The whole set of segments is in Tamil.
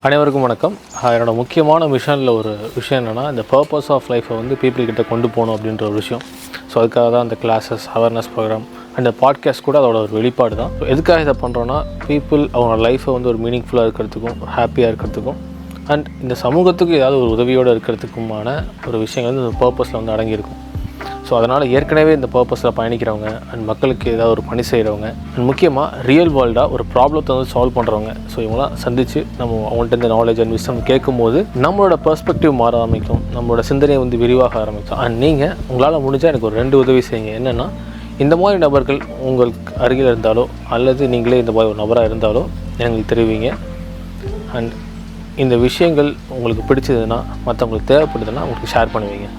அனைவருக்கும் வணக்கம். என்னோட முக்கியமான மிஷனில் ஒரு விஷயம் என்னென்னா, இந்த பர்பஸ் ஆஃப் லைஃப்பை வந்து பீப்புள் கிட்ட கொண்டு போகணும் அப்படின்ற ஒரு விஷயம். ஸோ அதுக்காக தான் அந்த classes, awareness program and podcast கூட அதோட ஒரு வெளிப்பாடு தான். ஸோ எதுக்காக இதை பண்ணுறோன்னா, பீப்புள் அவங்க லைஃப்பை வந்து ஒரு மீனிங்ஃபுல்லாக இருக்கிறதுக்கும், ஹாப்பியாக இருக்கிறதுக்கும் அண்ட் இந்த சமூகத்துக்கு ஏதாவது ஒரு உதவியோடு இருக்கிறதுக்குமான ஒரு விஷயங்கள் வந்து இந்த பர்பஸில் வந்து அடங்கியிருக்கும். ஸோ அதனால் ஏற்கனவே இந்த பர்பஸில் பயணிக்கிறவங்க அண்ட் மக்களுக்கு ஏதாவது ஒரு பணி செய்கிறவங்க அண்ட் முக்கியமாக ரியல் வேர்ல்டாக ஒரு ப்ராப்ளத்தை வந்து சால்வ் பண்ணுறவங்க, ஸோ இவங்களாம் சந்தித்து நம்ம அவங்கள்ட்ட இந்த நாலேஜ் அண்ட் விஸ்டம் கேட்கும்போது நம்மளோட பெர்ஸ்பெக்டிவ் மாற ஆரம்பிக்கும், நம்மளோட சிந்தனையை வந்து விரிவாக ஆரம்பிக்கும். அண்ட் நீங்கள் உங்களால் முடிஞ்சால் எனக்கு ஒரு 2 உதவி செய்யுங்க. என்னென்னா, இந்த மாதிரி நபர்கள் உங்களுக்கு அருகில் இருந்தாலோ அல்லது நீங்களே இந்த மாதிரி ஒரு நபராக இருந்தாலோ எங்களுக்கு தெரிவிங்க. அண்ட் இந்த விஷயங்கள் உங்களுக்கு பிடிச்சதுன்னா, மற்றவங்களுக்கு தேவைப்படுதுன்னா உங்களுக்கு ஷேர் பண்ணுவீங்க.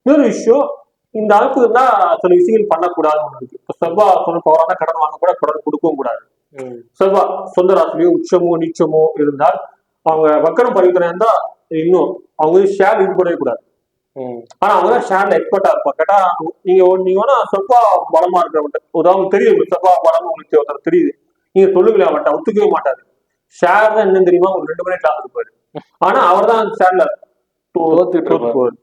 இன்னொரு விஷயம், இந்த அளவுக்கு இருந்தா சில விஷயங்கள் பண்ணக்கூடாதுன்னு இருக்கு. இப்போ செவ்வாய் போறாங்க, கடன் வாங்க கூட கடன் கொடுக்கவும் கூடாது. செவ்வாய் சொந்த ராசிலையோ உச்சமோ நீச்சமோ இருந்தால் அவங்க வக்கரம் பரிவர்த்தனை இருந்தா இன்னும் அவங்க ஷேர் ஈடுபடவே கூடாது. ஆனா அவங்க தான் ஷேர்ல எக்ஸ்பர்ட்டா இருப்பாங்க. கேட்டா நீங்க வேணா செவ்வாய் பலமா இருக்கிறவங்க உதாரணம் தெரியும், செவ்வாய் பலம் உங்களுக்கு ஒருத்தர் தெரியுது, நீங்க சொல்லுங்களேன், அவன்கிட்ட ஒத்துக்கவே மாட்டாரு. ஷேர் தான் என்னன்னு தெரியுமா, ஒரு 2 மணி கிளாஸ் இருப்பாரு. ஆனா அவர் தான் ஷேர்ல தோத்து.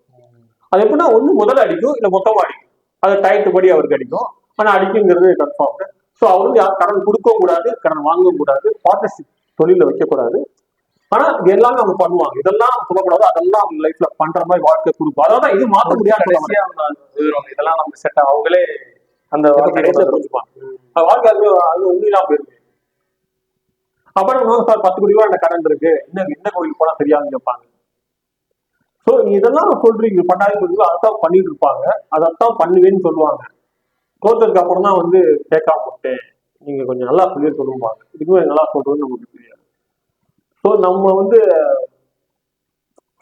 அது எப்படின்னா, ஒண்ணு முதல்ல அடிக்கும், இல்ல மொத்தமா அடிக்கும். அது டைட்டு படி அவருக்கு அடிக்கும், ஆனா அடிக்குங்கிறது கன்ஃபார்ம். ஸோ அவருக்கு யாரும் கடன் கொடுக்கவும் கூடாது, கடன் வாங்கவும் கூடாது, பார்ட்னர்ஷிப் தொழில வைக்கக்கூடாது. ஆனா இது எல்லாமே அவங்க பண்ணுவாங்க. இதெல்லாம் சொல்லக்கூடாது, அதெல்லாம் அவங்க லைஃப்ல பண்ற மாதிரி வாழ்க்கை கொடுக்கும். அதாவது இது மாற்ற முடியாது. இதெல்லாம் நம்ம செட் அவங்களே அந்த வாழ்க்கை அது உண்மையெல்லாம் போயிருக்கு. அப்புறம் சார் 10 கோடி ரூபாய் கடன் இருக்கு, என்ன கோயிலுக்கு போனா சரியானு கேட்பாங்க. ஸோ நீ இதெல்லாம் சொல்றீங்க, பண்ணாதே சொல்றீங்க, அதைத்தான் பண்ணிட்டு இருப்பாங்க, அதைத்தான் பண்ணுவேன்னு சொல்லுவாங்க. தோற்றதுக்கு அப்புறம் தான் வந்து கேட்காம விட்டேன், நீங்க கொஞ்சம் நல்லா சொல்லி சொல்லுவாங்க. இதுவே நல்லா சொல்றதுன்னு நமக்கு தெரியாது. ஸோ நம்ம வந்து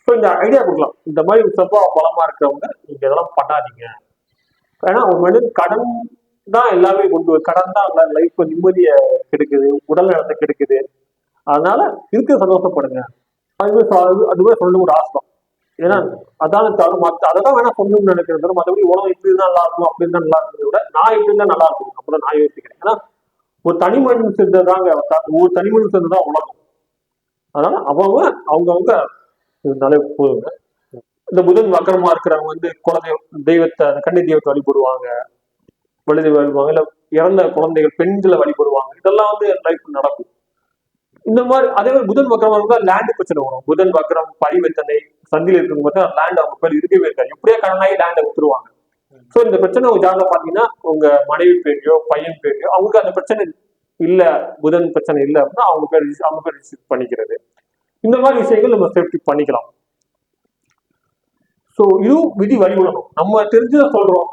இந்த ஐடியா கொடுக்கலாம், இந்த மாதிரி செவ்வாய் பலமா இருக்கிறவங்க நீங்க இதெல்லாம் பண்ணாதீங்க. ஏன்னா ஒரு மனிதன் கடன் தான் எல்லாமே கடன் தான் லைஃப் நிம்மதியை கெடுக்குது, உடல் நலத்தை கெடுக்குது. அதனால இருக்க சந்தோஷப்படுங்க. அதுவே சொல்லணும் ஒரு ஆசை. ஏன்னா அதான் அதான் வேணா சொல்லணும்னு நினைக்கிறது. மற்றபடி உலகம் இப்படி இருந்தா நல்லா இருக்கும், அப்படி இருந்தா நல்லா இருக்கிறத விட நான் இப்படி இருந்தா நல்லா இருக்கும் அப்படிதான் நான் யோசிக்கிறேன். ஏன்னா ஒரு தனி மனிதன் சேர்ந்ததாங்க, ஒரு தனி மனிதன் சேர்ந்ததான் உலகம். அதனால அவங்கவுங்க இருந்தாலே போதுங்க. இந்த புதன் வக்கரமா இருக்கிறவங்க வந்து தெய்வத்தை, கன்னி தெய்வத்தை வழிபடுவாங்க, வழிபடுவாங்க, இல்ல இறந்த குழந்தைகள் பெண்களை வழிபடுவாங்க. இதெல்லாம் வந்து லைஃப் நடக்கும். இந்த மாதிரி அதே மாதிரி புதன் வக்கரமா இருந்தா லேண்டு பிரச்சனை வரும். புதன் வக்கரம் பரிவர்த்தனை சந்தியில் இருக்கும் போது லேண்ட் அவங்க பேர் இருக்கவே இருக்காது, எப்படியே கடனாகி லேண்டை வித்துருவாங்க. ஸோ இந்த பிரச்சனை உங்க ஜாதகம் பாத்தீங்கன்னா, உங்க மனைவி பேரையோ பையன் பேரையோ அவங்களுக்கு அந்த பிரச்சனை இல்ல, புதன் பிரச்சனை இல்லை அப்படின்னா அவங்க பேர் ரிஜிஸ்டர் பண்ணிக்கிறது. இந்த மாதிரி விஷயங்கள் நம்ம சேஃப்டி பண்ணிக்கலாம். ஸோ இதுவும் விதி வழிவிடணும். நம்ம தெரிஞ்சுதான் சொல்றோம்,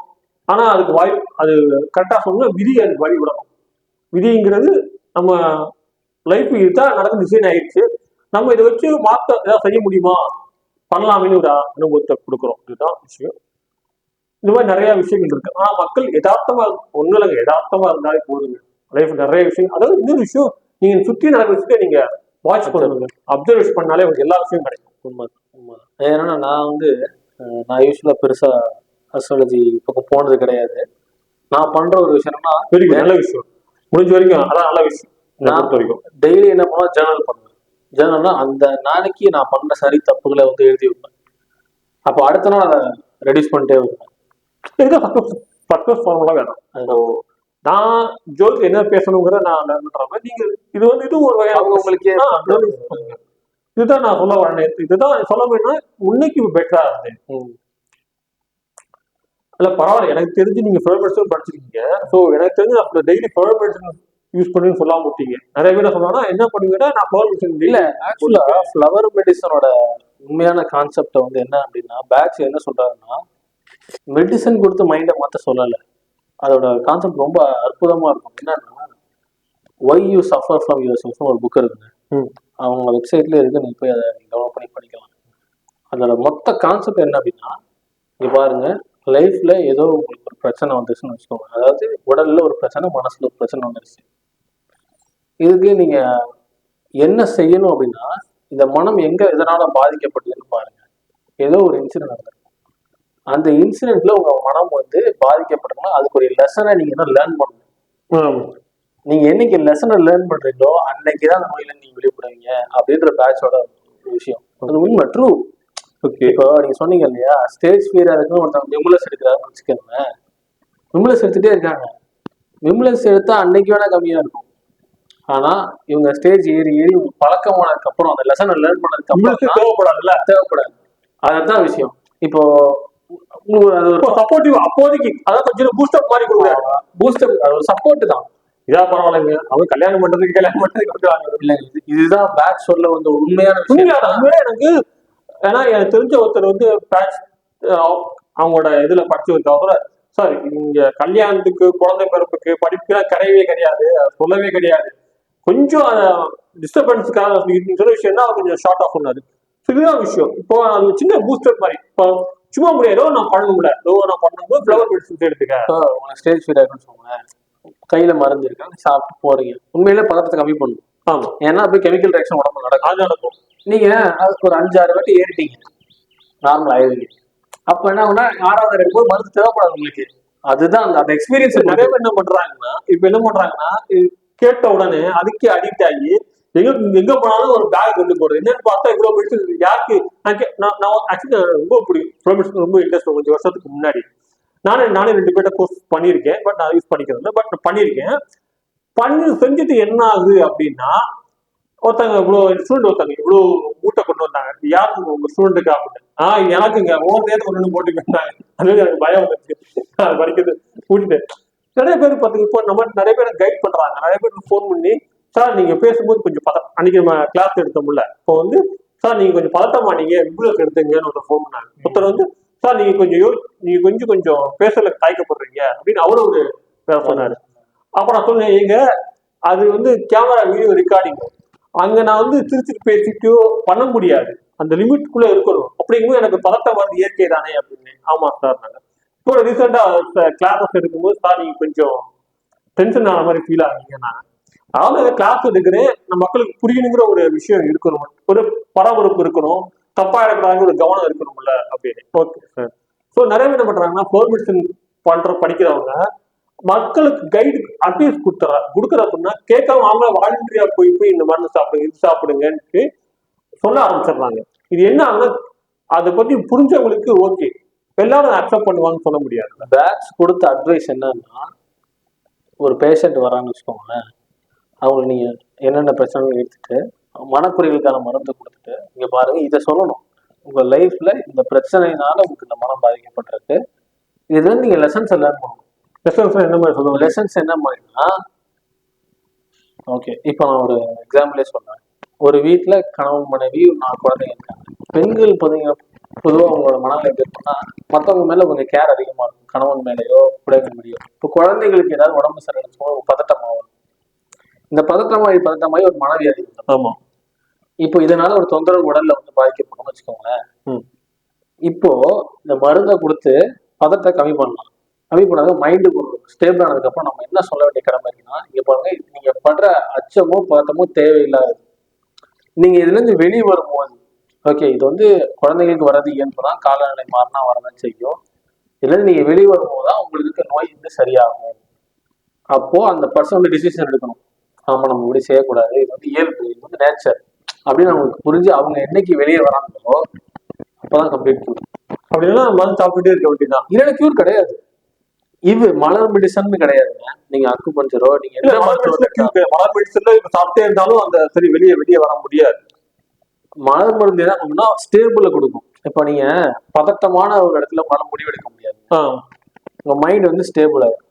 ஆனா அதுக்கு அது கரெக்டா சொல்லணும். விதி அதுக்கு வழிவிடணும். விதிங்கிறது நம்ம லைஃப் இதுதான் நடந்து டிசைன் ஆயிடுச்சு, நம்ம இதை வச்சு மாத்த ஏதாவது செய்ய முடியுமா, பண்ணலாமே ஒரு அனுபவத்தை கொடுக்குறோம். இதுதான் விஷயம். இந்த மாதிரி நிறைய விஷயங்கள் இருக்கு. ஆனா மக்கள் யதார்த்தமா ஒன்றும் இல்லைங்க, யதார்த்தமா இருந்தாலே போதுங்க. லைஃப் நிறைய விஷயம். அதாவது இன்னொரு விஷயம், நீங்க சுற்றி நடக்கிற விஷயத்தை நீங்க வாட்ச் பண்ணுங்க, அப்சர்வேஷன் பண்ணாலே உங்களுக்கு எல்லா விஷயம் கிடைக்கும். உண்மை. ஏன்னா நான் யூஸ்வலா பெருசா அஸ்ட்ராலஜி பக்கம் போனது கிடையாது. நான் பண்ற ஒரு விஷயம் என்னன்னா, நல்ல விஷயம், முடிஞ்ச வரைக்கும் அதான் நல்ல விஷயம். நான் டெய்லி என்ன பண்ணுவேன், ஜேர்னல் பண்ணுவேன். ஜேர்னல்னா அந்த நாளைக்கு நான் பண்ண சரி தப்புகளை வந்து எழுதி வைப்பேன். அப்போ அடுத்த நாள் அதை ரெடியூஸ் பண்ணிட்டே வருவேன். வேணும். நான் ஜோக்கு என்ன பேசணுங்கிற நான் நீங்க இது வந்து இது ஒரு வகை உங்களுக்கு இதுதான் நான் சொல்ல வரேன். இதுதான் சொல்ல வேணும்னா முன்னைக்கு பெட்டரா இருந்தேன். இல்ல பரவாயில்ல, எனக்கு தெரிஞ்சு நீங்க ஃப்ளவர் மெடிசன் படிச்சிருக்கீங்க. ஸோ எனக்கு தெரிஞ்சு அப்படி டெய்லி ஃப்ளவர் மெடிசன் யூஸ் பண்ணி சொல்லாம விட்டீங்க. நிறைய பேர் சொன்னா என்ன பண்ணுவீங்கன்னா, நான் ஃப்ளவர் மெடிசன் இல்ல. ஆக்சுவலா ஃப்ளவர் மெடிசனோட உண்மையான கான்செப்டை வந்து என்ன அப்படின்னா, பேட்ச் என்ன சொல்றாருன்னா, மெடிசன் கொடுத்து மைண்டை மாற்ற சொல்லலை. அதோட கான்செப்ட் ரொம்ப அற்புதமா இருக்கும். என்னன்னா, why you suffer from your செல்ஃப்னு ஒரு புக் இருக்குங்க. அவங்க வெப்சைட்லேயே இருக்கு, நீங்க போய் அதை டவுன்லோட் பண்ணி படிக்கலாம். அதோட மொத்த கான்செப்ட் என்ன அப்படின்னா, இங்க பாருங்க, லைஃப்ல ஏதோ உங்களுக்கு ஒரு பிரச்சனை வந்துருச்சுன்னு வச்சுக்கோங்க. அதாவது உடல்ல ஒரு பிரச்சனை, மனசுல ஒரு பிரச்சனை வந்துருச்சு. இதுக்கு நீங்க என்ன செய்யணும் அப்படின்னா, இந்த மனம் எங்க இதனால பாதிக்கப்பட்டதுன்னு பாருங்க. ஏதோ ஒரு இன்சிடென்ட் நடந்திருக்கும், அந்த இன்சிடென்ட்ல உங்க மனம் வந்து பாதிக்கப்பட்டதுன்னா அதுக்கு ஒரு லெசனை நீங்க என்ன லேர்ன் பண்ணணும். நீங்க என்னைக்கு லெசனை லேர்ன் பண்றீங்களோ அன்னைக்குதான் அந்த நோயில நீங்க வெளிப்படுவீங்க அப்படின்ற பேட்சோட விஷயம். அது உண்மை, ட்ரூ. ஓகே. இப்போ நீங்க சொன்னீங்க இல்லையா, ஸ்டேஜ் ஃபியரா இருக்குன்னு ஒருத்தவங்க விமுலஸ் எடுக்கிறாருன்னு வச்சுக்கோங்க. விமுலஸ் எடுத்துட்டே இருக்காங்க. விமுலஸ் எடுத்தா அன்னைக்கு வேணா கம்மியா இருக்கும். ஆனா இவங்க ஸ்டேஜ் ஏறி ஏறி பழக்கமானதுக்கு அப்புறம் அந்த லெசனை லேர்ன் பண்ணதுக்கு அப்புறம் தேவைப்படாதுல்ல, தேவைப்படாது. அதுதான் விஷயம். இப்போ அது ஒரு சப்போர்ட்டிவ் அப்போதைக்கு, அதாவது கொஞ்சம் பூஸ்டப் மாதிரி கொடுக்குறாங்க. பூஸ்டப், அது ஒரு சப்போர்ட் தான். இதா பரவாயில்லைங்க, அவங்க கல்யாணம் பண்றதுக்கு கொண்டு இல்லைங்க, இதுதான் பேட்ச் சொல்ல வந்து உண்மையான விஷயம். எனக்கு. ஏன்னா எனக்கு தெரிஞ்ச ஒருத்தர் வந்து பேட்ச் அவங்களோட இதுல படிச்சது தவிர, சார் இங்க கல்யாணத்துக்கு குழந்தை பிறப்புக்கு படிப்புக்குலாம் கிடையவே கிடையாது, சொல்லவே கிடையாது. கொஞ்சம் டிஸ்டர்பன்ஸுக்காக சொல்ல விஷயம் தான் கொஞ்சம் ஷார்ட் ஆஃப் பண்ணாரு. இதுதான் விஷயம். இப்போ அது சின்ன பூஸ்டர் மாதிரி. இப்போ சும்மா முடியாது, நான் பண்ண முடியல, நான் பண்ணும்போது ஃப்ளவர் மெடிசன்ஸ் எடுத்துக்க. ஸ்டேஜ் ஃபீல் ஆகுன்னு சொன்னேன், கையில மருந்து இருக்காங்க, சாப்பிட்டு போறீங்க, உண்மையிலே பதட்டத்தை கம்மி பண்ணும். ஆமா, ஏன்னா போய் கெமிக்கல் ரியாக்ஷன் உடம்பு நடக்கும். அது நடக்கும். நீங்க அதுக்கு ஒரு 5-6 வாட்டி ஏறிட்டீங்க, நார்மல் ஆயிடுவீங்க. அப்ப என்ன ஆகுனா 6வது இருக்கும்போது மருந்து தேவைப்படாது உங்களுக்கு. அதுதான் அந்த எக்ஸ்பீரியன்ஸ். நிறைய பேர் என்ன பண்றாங்கன்னா, இப்ப என்ன பண்றாங்கன்னா, கேட்ட உடனே அதுக்கே அடிக்ட் ஆகி எங்க போனாலும் ஒரு பேக் கொண்டு போறது. என்னன்னு பார்த்தா இவ்வளவு மெடிசன் யாருக்கு? நான் ஆக்சுவலி ரொம்ப பிடிக்கும், ரொம்ப இன்ட்ரெஸ்ட். கொஞ்சம் வருஷத்துக்கு முன்னாடி நானே 2 பேர்ட்ட கோர்ஸ் பண்ணியிருக்கேன். பட் நான் யூஸ் பண்ணிக்கிறேன். பட் பண்ணியிருக்கேன். செஞ்சுட்டு என்ன ஆகுது அப்படின்னா, ஒருத்தங்க இவ்வளவு ஸ்டூடெண்ட், ஒருத்தங்க இவ்வளவு மூட்டை கொண்டு வந்தாங்க. யாருக்கு? உங்க ஸ்டூடெண்ட்டுக்கா அப்படின்னு. எனக்குங்க ஒவ்வொரு நேரத்துக்கு ஒன்று போட்டு போயிருந்தாங்க. அது எனக்கு பயம் வந்துருச்சு. அது படிக்கிறது கூட்டிட்டு நிறைய பேர் பார்த்து இப்போ நம்ம நிறைய பேர் கைட் பண்றாங்க. நிறைய பேர் ஃபோன் பண்ணி, சார் நீங்க பேசும்போது கொஞ்சம் அன்னைக்கு நம்ம கிளாஸ் எடுத்தோம்ல, இப்போ வந்து சார் நீங்க கொஞ்சம் பதட்டமானீங்க, விபுலஸ் எடுத்துங்கன்னு ஒரு ஃபோன் பண்ணாங்க. ஒருத்தர் வந்து, சார் நீங்க கொஞ்சம் பேசல தயக்கப்படுறீங்க அப்படின்னு அவரு ஒரு வேற சொன்னாரு. அப்ப நான் சொன்னேன், ஏங்க அது வந்து கேமரா வீடியோ ரெக்கார்டிங், அங்க நான் வந்து திருச்சிட்டு பேசிட்டு பண்ண முடியாது, அந்த லிமிட்குள்ள இருக்கணும். அப்படிங்கும்போது எனக்கு பதட்டம் வந்து இயற்கை தானே அப்படின்னு. ஆமா சார், நாங்க இப்போ ரீசெண்டா கிளாஸஸ் எடுக்கும்போது, சார் நீங்க கொஞ்சம் டென்ஷன் ஆன மாதிரி ஃபீல் ஆகுங்க. அதாவது கிளாஸ் எடுக்கிறேன், நம்ம மக்களுக்கு புரியணுங்கிற ஒரு விஷயம் இருக்கணும், ஒரு பரபரப்பு இருக்கணும், தப்பா எடுக்கிறாங்க ஒரு கவனம் இருக்கணும்ல அப்படின்னு. Okay sir. ஸோ நிறைய பேர் என்ன பண்றாங்கன்னா, ஃப்ளோர் மெடிசன் படிக்கிறவங்க மக்களுக்கு கைடு அட்வைஸ் கொடுக்குற அப்படின்னா கேட்காம அவங்க வாலண்டரியா போய் இந்த மருந்து சாப்பிடுங்க, இது சாப்பிடுங்கன்னு சொல்ல ஆரம்பிச்சிடுறாங்க. இது என்ன ஆகுது, அதை பத்தி புரிஞ்சவங்களுக்கு ஓகே, எல்லாரும் அக்செப்ட் பண்ணுவாங்கன்னு சொல்ல முடியாது. பேட்ச் கொடுத்த அட்வைஸ் என்னன்னா, ஒரு பேஷண்ட் வரான்னு வச்சுக்கோங்களேன், அவங்க நீங்க என்னென்ன பிரச்சனைகள் எடுத்துட்டு மனக்குறைகளுக்கான மருந்து கொடுத்துட்டு, இங்க பாருங்க இதை சொல்லணும், உங்க லைஃப்ல இந்த பிரச்சனைனால உங்களுக்கு இந்த மனம் பாதிக்கப்பட்டிருக்கு, இதுல நீங்க லெசன்ஸ் லேர்ன் பண்ணணும். லெசன்ஸ் என்ன மாதிரி சொல்லுவாங்க? லெசன்ஸ் என்ன மாதிரினா, ஓகே இப்போ நான் ஒரு எக்ஸாம்பிளே சொல்றேன். ஒரு வீட்டுல கணவன் மனைவி 4 குழந்தைங்க இருக்காங்க. பெண்கள் பொதுவாக அவங்களோட மனநிலை எப்படி இருக்குன்னா, மற்றவங்க மேல கொஞ்சம் கேர் அதிகமா இருக்கும், கணவன் மேலேயோ குழந்தைங்க மேலேயோ. இப்போ குழந்தைங்களுக்கு ஏதாவது உடம்பு சரியில்லைன்னு ஒரு பதட்டமாகும். இந்த பதட்டமாகி ஒரு மனவியாதி. ஆமா. இப்போ இதனால ஒரு தொந்தரவு உடல்ல வந்து பாதிக்கப்படும் வச்சுக்கோங்களேன். இப்போ இந்த மருந்தை கொடுத்து பதத்தை கம்மி பண்ணலாம். கம்மி பண்ணாத மைண்டுக்கு ஸ்டேபிள் ஆனதுக்கு அப்புறம் நம்ம என்ன சொல்ல வேண்டிய கடமை இருக்குன்னா, இங்க பாருங்க, நீங்க படுற அச்சமோ பதட்டமோ தேவையில்லாது. நீங்க இதுல இருந்து வெளியே வரும்போது, ஓகே இது வந்து குழந்தைங்களுக்கு வர்றது இயல்புதான், காலநிலை மாறினா வரதான் செய்யும். இதுல இருந்து நீங்க வெளியே வரும்போது தான் உங்களுக்கு நோய் வந்து சரியாகும். அப்போ அந்த பர்சன் வந்து டிசிஷன் எடுக்கணும், ஆமா நம்ம இப்படி செய்யக்கூடாது, இது வந்து இயல்பு, இது வந்து நேச்சர் அப்படின்னு அவங்களுக்கு புரிஞ்சு அவங்க என்னைக்கு வெளியே வராங்களோ அப்பதான் கம்ப்ளீட் கியூர். அப்படின்னா மருந்து சாப்பிட்டுட்டே இருக்க வேண்டியதான். இல்லைன்னா கியூர் கிடையாது. இது மலர் மெடிசன் கிடையாதுங்க. நீங்க அக்குபஞ்சரோ நீங்க மலர் மெடிசன்ல இப்ப சாப்பிட்டே இருந்தாலும் அந்த சரி வெளியே வர முடியாது. மலர் மருந்து என்ன பண்ணுன்னா ஸ்டேபிள கொடுக்கும். இப்ப நீங்க பதட்டமான ஒரு இடத்துல உங்களால முடிவெடுக்க முடியாது. உங்க மைண்ட் வந்து ஸ்டேபிள் ஆகும்.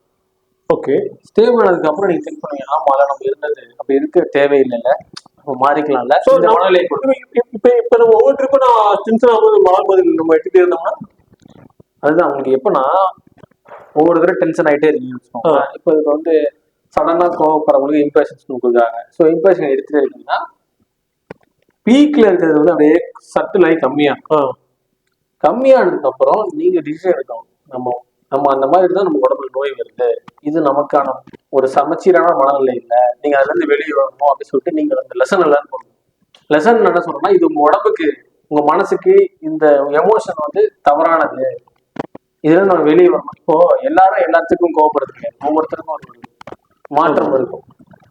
ஓகே, ஸ்டேபிள் ஆனதுக்கு அப்புறம் நீங்க திங்க் பண்ணுவீங்க, ஆமால நம்ம இருந்தது அப்படி இருக்க தேவையில்லைல்ல, நம்ம மாறிக்கலாம்ல. இப்ப நம்ம ஒவ்வொரு ட்ரிப்பும் நான் டென்ஷன் ஆகும்போது மலர் மருந்து நம்ம எடுத்துட்டே இருந்தோம்னா, அதுதான் உங்களுக்கு எப்பன்னா ஒவ்வொரு தடவை டென்ஷன் ஆகிட்டே இருக்கீங்கன்னு வச்சுக்கோங்க. இப்போ இது வந்து சடனா கோவப்படுறவங்களுக்கு இம்பேஷன்ஸ் கொடுக்குறாங்க. ஸோ இம்பேஷன் எடுத்துட்டே இருக்கீங்கன்னா பீக்ல இருக்கிறது வந்து அப்படியே சட்டுலாகி கம்மியானதுக்கு அப்புறம் நீங்க டிசிஷன் எடுக்கணும். நம்ம அந்த மாதிரி இருந்தால் நம்ம உடம்புல நோய் வருது, இது நமக்கான ஒரு சமச்சீரான மனநிலை இல்லை, நீங்க அதுல இருந்து வெளியே வரணும் அப்படின்னு சொல்லிட்டு நீங்க அந்த லெசன் லேர்ன் பண்ணணும். லெசன் என்ன சொல்றோம்னா, இது உங்க உடம்புக்கு உங்க மனசுக்கு இந்த எமோஷன் வந்து தவறானது, இதுல நம்ம வெளியே வரணும். இப்போ எல்லாரும் எல்லாத்துக்கும் கோபப்படுறதுக்கு ஒவ்வொருத்தருக்கும் ஒரு மாற்றம் இருக்கும்.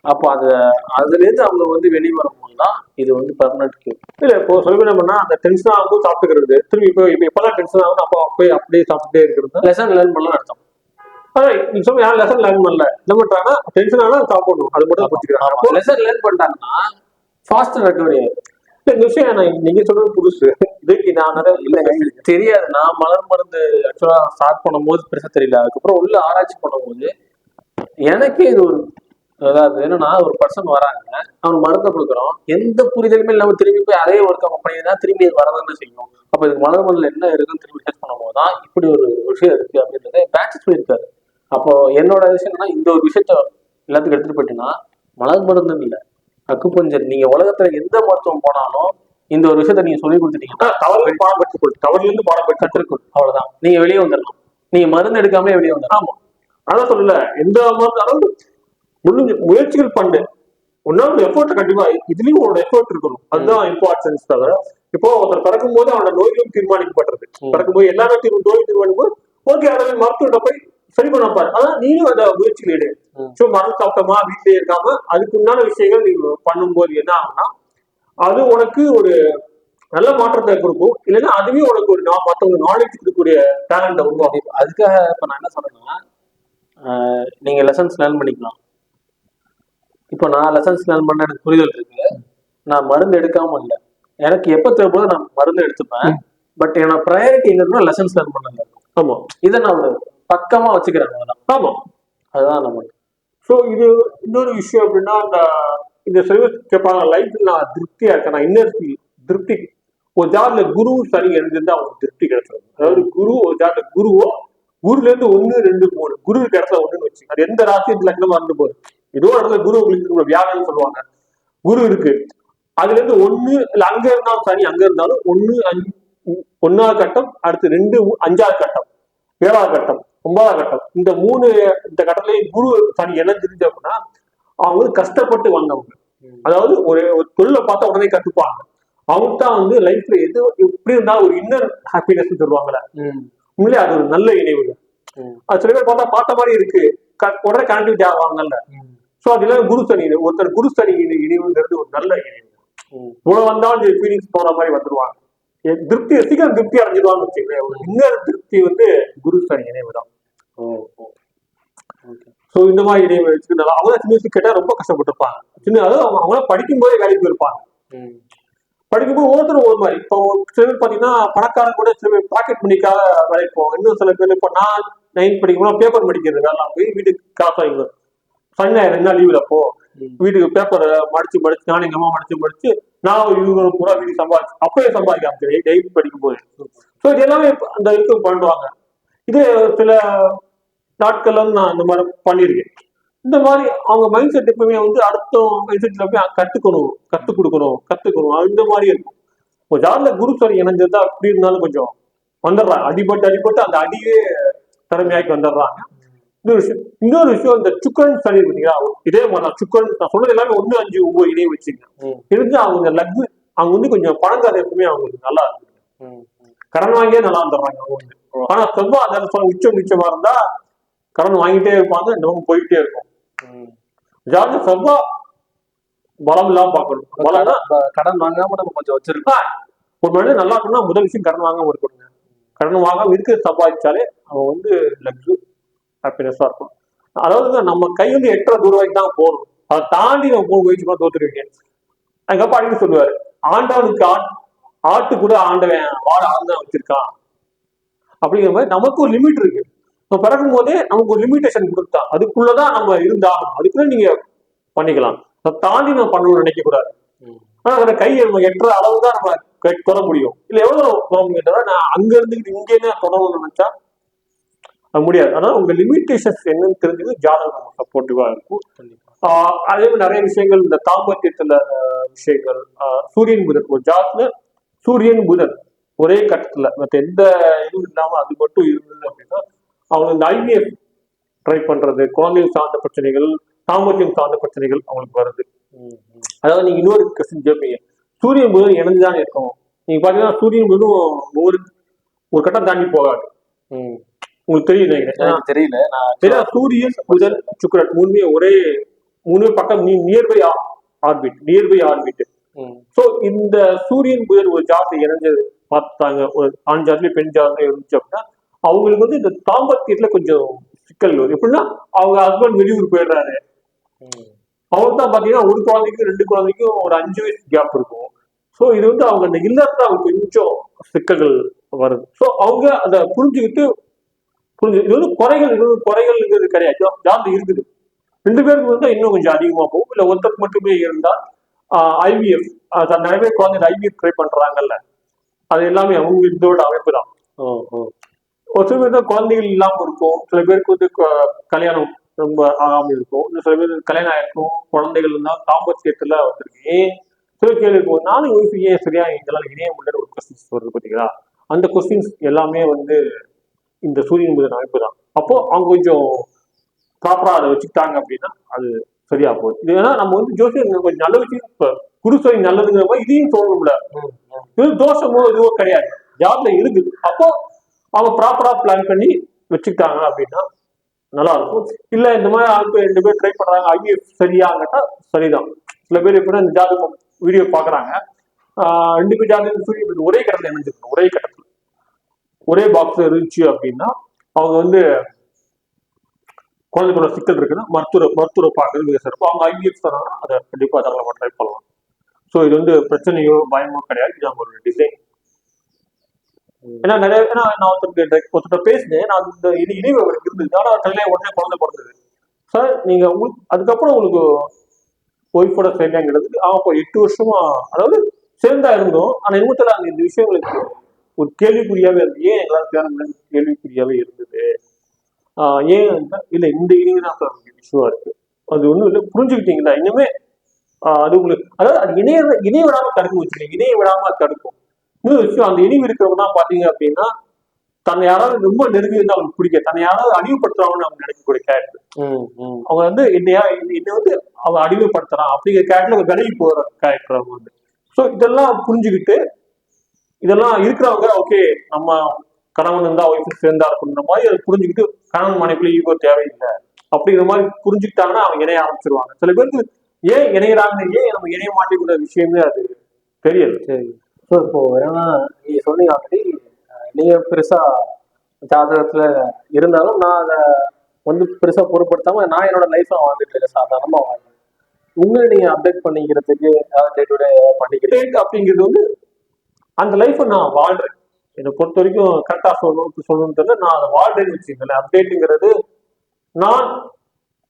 அப்போ அதுல இருந்து அவங்க வந்து வெளியே வரும்போது தான் இது வந்து பெர்மனன்ட் கியூர். இல்ல இப்போ சொல்லி என்ன பண்ணா அந்த டென்ஷன் ஆகும் சாப்பிட்டுக்கிறது, திரும்பி இப்போ எப்பதான் டென்ஷன் ஆகும் அப்போ போய் அப்படியே சாப்பிட்டுட்டே இருக்கிறது லெசன் லேர்ன் பண்ணலாம் அர்த்தம். அதான் நீங்க சொல்ல யாரும் லெசன் லேர்ன் பண்ணல, என்ன பண்றாங்கன்னா டென்ஷன் ஆனா சாப்பிடணும், அது மட்டும் புரிஞ்சுக்கிறாங்க. லெசன் லேர்ன் பண்ணிட்டாங்கன்னா ஃபாஸ்ட் ரெக்கவரி ஆகும். இந்த விஷயம் நீங்க சொல்றது புதுசு, இதுக்கு நான் இல்லைங்க தெரியாது. நான் மலர் மருந்து ஆக்சுவலா ஸ்டார்ட் பண்ணும்போது பெருசா தெரியல, அதுக்கப்புறம் உள்ள ஆராய்ச்சி பண்ணும்போது எனக்கே இது ஒரு அதாவது என்னன்னா ஒரு பர்சன் வராங்க, அவனுக்கு மருந்தை கொடுக்குறோம், எந்த புரிதலுமே இல்லாம திரும்பி போய் அதே ஒர்க் அவங்க பண்ணிதான் திரும்பி அது வரதானே செய்யும். அப்ப இது மலர் மருந்துல என்ன இருக்குன்னு திரும்பி டெஸ்ட் பண்ணும்போது தான் இப்படி ஒரு விஷயம் இருக்கு அப்படின்றத பேட்ச் சொல்லியிருக்காரு. அப்போ என்னோட விஷயம் என்னன்னா இந்த ஒரு விஷயத்த எல்லாத்துக்கும் எடுத்துட்டு போயிட்டுன்னா மலர் மருந்து இல்லை அக்குபஞ்சர், நீங்க உலகத்துல எந்த மருத்துவம் போனாலும் இந்த ஒரு விஷயத்த நீங்க சொல்லி கொடுத்துட்டீங்கன்னா தவறு பாடம் பெற்றுக்கொள், தவறுல இருந்து பாடம் பெற்று கற்றுக்கொள், அவ்வளவுதான். நீங்க வெளியே வந்துடலாம், நீங்க மருந்து எடுக்காமலே வெளியே வந்துடலாம். ஆமா அதான் சொல்லல, எந்த மருந்து அதாவது முடிஞ்ச முயற்சிகள் பண்ணு, உன்னோட எஃபோர்ட் கண்டிப்பா இதுலயும் உங்களோட எஃபோர்ட் இருக்கணும், அதுதான் இம்பார்ட்டன்ஸ். தவிர இப்போ ஒருத்தர் பிறக்கும் போது அவனோட நோய்களும் தீர்மானிக்கப்பட்டது, பிறக்கும் போது எல்லா நோய் தீர்மானிக்கும் போது ஓகே அதை மருத்துவத்தை போய் சரி பண்ணப்பாரு, அதான் நீயும் அந்த முயற்சிகள் எடு. ஸோ மருந்து சாப்பிட்டோமா வீட்டிலே இருக்காம அதுக்கு உண்டான விஷயங்கள் நீங்க பண்ணும்போது என்ன ஆகும்னா அது உனக்கு ஒரு நல்ல மாற்றத்தை கொடுக்கும், இல்லைன்னா அதுவே உனக்கு ஒரு மற்றவங்க நாலேஜ் கொடுக்கக்கூடிய டேலண்ட்டை உருவாக்கும். அதுக்காக இப்ப நான் என்ன சொல்றேன்னா நீங்க லெசன்ஸ் லேர்ன் பண்ணிக்கலாம். இப்போ நான் லெசன்ஸ் லேர்ன் பண்ண எனக்கு புரிதல் இருக்கு, நான் மருந்து எடுக்காம இல்லை, எனக்கு எப்போ தேவைப்போ நான் மருந்து எடுத்துப்பேன். பட் என்னோட ப்ரையாரிட்டி எங்கன்னா லெசன்ஸ் லேர்ன் பண்ணல. ஆமா இதை நான் ஒரு பக்கமா வச்சுக்கிறேன். ஆமா அதுதான் நம்ம. ஸோ இது இன்னொரு விஷயம் அப்படின்னா இந்த சர்வீஸ் கேட்பாங்க லைஃப்ல நான் திருப்தியா இருக்கேன், நான் இன்னர் திருப்தி. ஒரு ஜாட்ல குரு சனி எழுந்திருந்தா அவங்களுக்கு திருப்தி கிடைச்சிடும். அதாவது குரு ஒரு ஜாட்ல குருவோ குருல இருந்து 1, 2, 3 குரு இடத்துல 1ன்னு வச்சு அது எந்த ராசி லக்னமா இருந்து போகுது, ஏதோ இடத்துல குரு உங்களுக்கு வியாழன்னு சொல்லுவாங்க, குரு இருக்கு அதுல இருந்து 1 இல்ல அங்க இருந்தாலும் சனி அங்க இருந்தாலும் 1, 5 1ஆவது கட்டம், அடுத்து 2, 5ஆவது கட்டம், 7ஆவது கட்டம், 9ஆவது கட்டம், இந்த 3 இந்த கட்டத்திலேயே குரு சனி இணைஞ்சிருந்து அப்படின்னா அவங்க கஷ்டப்பட்டு வந்தவங்க. அதாவது ஒரு தொழிலை பார்த்தா உடனே கத்துப்பாங்க, அவங்க தான் வந்து லைஃப்ல எது எப்படி இருந்தாலும் ஒரு இன்னர் ஹாப்பினஸ் சொல்லுவாங்கல்ல, உண்மையிலே அது ஒரு நல்ல இணைவு. அது சில பேர் பார்த்த மாதிரி இருக்கு, உடனே கனெக்டிவிட்டி ஆவாங்கல்ல. சோ அதுல குரு சனி ஒருத்தர் குரு சனி இணைவுங்கிறது ஒரு நல்ல இணைவு. இவ்வளவு வந்தாலும் ஃபீலிங்ஸ் போற மாதிரி வந்துருவாங்க, திருப்தி சீக்கிரம் திருப்தி அடைஞ்சிருவாங்க வச்சுக்கோங்க. ஒரு இன்னர் திருப்தி வந்து குரு சனி இணைவு தான். ஸோ இந்த மாதிரி இணைவு வச்சுக்கிட்டு அவங்க சின்ன வயசு கேட்டா ரொம்ப கஷ்டப்பட்டுருப்பாங்க. சின்ன அதாவது அவங்களாம் படிக்கும் போதே வேலைக்கு போயிருப்பாங்க. படிக்கும்போது ஒவ்வொருத்தரும் ஒரு மாதிரி. இப்போ சில பேர் பார்த்தீங்கன்னா பணக்காரன் கூட சில பேர் பாக்கெட் மணிக்காக வேலைக்கு போவாங்க. இன்னும் சில பேர் இப்போ நான் 9th படிக்கும்போது பேப்பர் மடிக்கிறது வேலை போய் வீட்டுக்கு காசு வாங்கி சனி ஞாயிறு 2 நாள் லீவ்ல போ வீட்டுக்கு பேப்பரை மடிச்சு நானும் எங்க அம்மா மடிச்சு நான் ஒரு 20 ரூபா வீட்டுக்கு சம்பாதிச்சு அப்பயே சம்பாதிக்க ஆரம்பிச்சேன் 8th படிக்கும் போது. ஸோ இது எல்லாமே அந்த இதுக்கு பண்ணுவாங்க. இது சில நாட்கள்ல நான் இந்த மாதிரி பண்ணியிருக்கேன். இந்த மாதிரி அவங்க மைண்ட் செட் எப்பவுமே வந்து அடுத்த மைண்ட் செட்ல போய் கத்துக் கொடுக்கணும் அந்த மாதிரி இருக்கும். இப்போ ஜாதில குரு சனி இணைஞ்சதா அப்படி இருந்தாலும் கொஞ்சம் வந்துடுறாங்க, அடிபட்டு அந்த அடியே திறமையாக்கி வந்துடுறாங்க. இன்னொரு விஷயம் இந்த சுக்கரன் சனி பார்த்தீங்களா, இதே மாதிரி சுக்கரன் நான் சொன்னது எல்லாமே 1, 5, 9 இணையம் வச்சுங்க இருந்து அவங்க லக்கு அவங்க வந்து கொஞ்சம் பணங்காத எப்பவுமே அவங்களுக்கு நல்லா இருக்கு, கடன் வாங்கியே நல்லா வந்துடுறாங்க அவங்க வந்து. ஆனா செவ்வாய் அந்த மிச்சமா இருந்தா கடன் வாங்கிட்டே இருப்பாங்க, நம்ம போயிட்டே இருக்கும். ஜாதி செவ்வாய் பலம் இல்லாம பார்க்கணும். பலம்னா கடன் வாங்காம நம்ம கொஞ்சம் வச்சிருக்கோம். ஒரு மனிதன் நல்லா இருக்குன்னா முதல் விஷயம் கடன் வாங்காம இருக்கணுங்க. கடன் வாங்காம இருக்க சம்பாதிச்சாலே அவன் வந்து லக்ஸு ஹாப்பினஸா இருக்கும். அதாவது நம்ம கை வந்து 8 ரூபாய்க்கு தான் போகணும், அதை தாண்டி நம்ம போக முயற்சி பண்ண தோத்துருவீங்க. அதுக்கப்புறம் அடிக்கடி சொல்லுவாரு, ஆண்டவனுக்கு ஆட்டு கூட ஆண்டவன் வாழ ஆண்டவன் வச்சிருக்கான் அப்படிங்கிற மாதிரி நமக்கு ஒரு லிமிட் இருக்கு. இப்போ பிறக்கும் போதே நமக்கு ஒரு லிமிடேஷன் கொடுத்தான், அதுக்குள்ளதான் நம்ம இருந்தாகணும், அதுக்குள்ள நீங்க பண்ணிக்கலாம், அதை தாண்டி நம்ம பண்ணணும்னு நினைக்க கூடாது. ஆனா அந்த கையை நம்ம 8 அளவு தான் நம்ம தொட முடியும். இல்ல எவ்வளவு தொட முடியும், நான் அங்க இருந்துக்கிட்டு இங்கே தொடரணும்னு நினைச்சா அது முடியாது. ஆனா உங்க லிமிடேஷன்ஸ் என்னன்னு தெரிஞ்சது ஜாதகம் நம்ம சப்போர்ட்டிவா இருக்கும். அதே மாதிரி நிறைய விஷயங்கள் இந்த தாம்பத்தியத்துல விஷயங்கள், சூரியன் புதன் ஒரு ஜாதத்துல சூரியன் புதன் ஒரே கட்டத்துல மற்ற எந்த இதுவும் இல்லாம அது மட்டும் இருந்தது அப்படின்னா அவங்க இந்த IVF ட்ரை பண்றது, குழந்தைகள் சார்ந்த பிரச்சனைகள், தாம்பத்தியம் சார்ந்த பிரச்சனைகள் அவங்களுக்கு வருது. அதாவது நீங்க இன்னொரு கொஸ்டின் கேட்பீங்க, சூரியன் புதன் இணைஞ்சுதான் இருக்கும். நீங்க பாத்தீங்கன்னா சூரியன் புதன் ஒரு கட்டம் தாண்டி போகாது. உங்களுக்கு தெரியல, தெரியல. சூரியன் புதன் சுக்கிரன் மூணுமே ஒரே 3 பக்கம் நியர்பை ஆர்பிட். ஸோ இந்த சூரியன் புதன் ஒரு ஜாதகம் இணைஞ்சது பார்த்தாங்க, ஒரு ஆண் ஜாதகம் பெண் ஜாதகம் இருந்துச்சு அப்படின்னா அவங்களுக்கு வந்து இந்த தாம்பத்தியத்துல கொஞ்சம் சிக்கல் வரும். எப்படின்னா அவங்க ஹஸ்பண்ட் வெளியூர் போயிடுறாரு, அவங்களுக்கு தான் பாத்தீங்கன்னா ஒரு குழந்தைக்கும் 2 குழந்தைக்கும் ஒரு 5 வயசு கேப் இருக்கும். ஸோ இது வந்து அவங்க அந்த இல்லத்துல அவங்க கொஞ்சம் சிக்கல்கள் வருது. ஸோ அவங்க அதை புரிஞ்சுக்கிட்டு இது வந்து குறைகள்ங்கிறது கிடையாது, ஜாதகம் இருக்குது. 2 பேருக்கு வந்து இன்னும் கொஞ்சம் அதிகமா போகும். இல்லை ஒருத்தருக்கு மட்டுமே இருந்தா IVF நிறைய பேர் குழந்தை IVF ட்ரை பண்றாங்கல்ல, அது எல்லாமே அவங்க இதோட அமைப்பு தான். ஒரு சில பேர் தான் குழந்தைகள் இல்லாம இருக்கும், சில பேருக்கு வந்து கல்யாணம் ரொம்ப ஆகாம இருக்கும், இந்த சில பேர் கல்யாணம் ஆயிருக்கும், குழந்தைகள் இருந்தால் தாம்பத்தியத்துல வந்திருக்கு. ஏன் சில கேள்வி இருக்கும், நானும் யோசிச்சு ஏன் சரியா இதெல்லாம் இணைய முடியல ஒரு கொஸ்டின்ஸ் வருது பார்த்தீங்களா. அந்த கொஸ்டின்ஸ் எல்லாமே வந்து இந்த சூரியன் புதன் அமைப்பு தான். அப்போ அவங்க கொஞ்சம் ப்ராப்பரா அதை வச்சுக்கிட்டாங்க அப்படின்னா அது சரியா போகுது. இது ஏன்னா நம்ம வந்து ஜோசியம் கொஞ்சம் நல்ல விஷயம், இப்ப குருசை நல்லதுங்கிற மாதிரி இதையும் சொல்லணும்ல. இது தோஷமோ இதுவோ கிடையாது, ஜாப்ல இருக்குது. அப்போ அவங்க ப்ராப்பரா பிளான் பண்ணி வச்சுக்கிட்டாங்க அப்படின்னா நல்லா இருக்கும். இல்ல இந்த மாதிரி ஆளுக்கு 2 பேர் ட்ரை பண்றாங்க, IVF சரியாகட்டா சரிதான். சில பேர் எப்படின்னா இந்த ஜாதகம் வீடியோ பாக்குறாங்க, 2 பேர் ஜாதகம் சூரியன் ஒரே கட்டத்துல இணைஞ்சிருக்கணும், ஒரே கட்டத்துல ஒரே பாக்ஸ் இருந்துச்சு அப்படின்னா அவங்க வந்து குழந்தைகளோட சிக்கல் இருக்குன்னா மருத்துவரை பார்க்கறது மிக சிறப்பு. அவங்க IVF சொன்னாங்கன்னா அதை கண்டிப்பா அதெல்லாம் ட்ரை பண்ணலாம். ஸோ இது வந்து பிரச்சனையோ பயமோ கிடையாது, இது நம்ம ஒரு டிசைன். ஏன்னா நான் ஒருத்தர் பேசினேன், நான் இந்த இனிவு அவருக்கு இருந்தது, ஆனால் தலையில உடனே குழந்தை பிறந்தது. சார் நீங்க அதுக்கப்புறம் உங்களுக்கு ஒய்ஃபோட சேர்ந்தாங்கிறது இப்போ 8 வருஷமா, அதாவது சேர்ந்தா இருந்தோம், ஆனா இன்னத்துல அந்த இந்த விஷயங்களுக்கு ஒரு கேள்விக்குறியாவே இருந்தது. ஏன் எங்களால் சேர கேள்விக்குறியாவே இருந்தது. ஏன் இல்ல இந்த இனிவு தான் சார் இஷ்யூவா இருக்கு. அது ஒண்ணும் இல்லை, புரிஞ்சுக்கிட்டீங்களா இனிமே அது உங்களுக்கு, அதாவது அது இணைய விடாம தடுக்கும் வச்சுக்கீங்க, இணைய விடாம தடுக்கும். இன்னொரு விஷயம், அந்த இனிவு இருக்கிறவங்க தான் பாத்தீங்க அப்படின்னா தன்னை யாராவது ரொம்ப நெருங்கி இருந்தா அவங்களுக்கு பிடிக்க, தன்னை யாராவது அடிமைப்படுத்துறாங்கன்னு அவங்க நினைக்கக்கூடிய கேரக்டர். அவங்க வந்து என்னை வந்து அவங்க அடிமைப்படுத்துறான் அப்படிங்கிற கேரக்டர்ல விலகி போற கேரக்டர் அவங்க வந்து. ஸோ இதெல்லாம் புரிஞ்சுக்கிட்டு இதெல்லாம் இருக்கிறவங்க ஓகே நம்ம கணவன் இருந்தா ஒய்ஃபுக்கு சேர்ந்தா இருக்குன்ற மாதிரி அதை புரிஞ்சுக்கிட்டு கணவன் மனைவிக்குள்ள ஈகோ தேவையில்லை அப்படிங்கிற மாதிரி புரிஞ்சுக்கிட்டாங்கன்னா அவங்க இணைய ஆரம்பிச்சிருவாங்க. சில பேருக்கு ஏன் இணையறாங்க, ஏன் நம்ம இணைய மாட்டேங்கிற விஷயமே அது தெரியல. சரி. ஸோ இப்போ ஏன்னா நீங்க சொன்னீங்க ஆல்ரெடி, நீங்க பெருசா ஜாதகத்துல இருந்தாலும் நான் அதை வந்து பெருசா பொருட்படுத்தாம நான் என்னோட லைஃப்ல வாழ்ந்துட்டு இருக்கேன், சாதாரணமா வாழ்ந்தேன். உங்களை நீங்க அப்டேட் பண்ணிக்கிறதுக்கு டே டு டே பண்ணிக்கிறேன் அப்படிங்கிறது வந்து அந்த லைஃப்பை நான் வாழ்றேன். என்னை பொறுத்த வரைக்கும் கரெக்டா சொல்லணும்னு தெரியல, நான் அதை வாழ்றேன்னு வச்சுக்கல. அப்டேட்டுங்கிறது நான்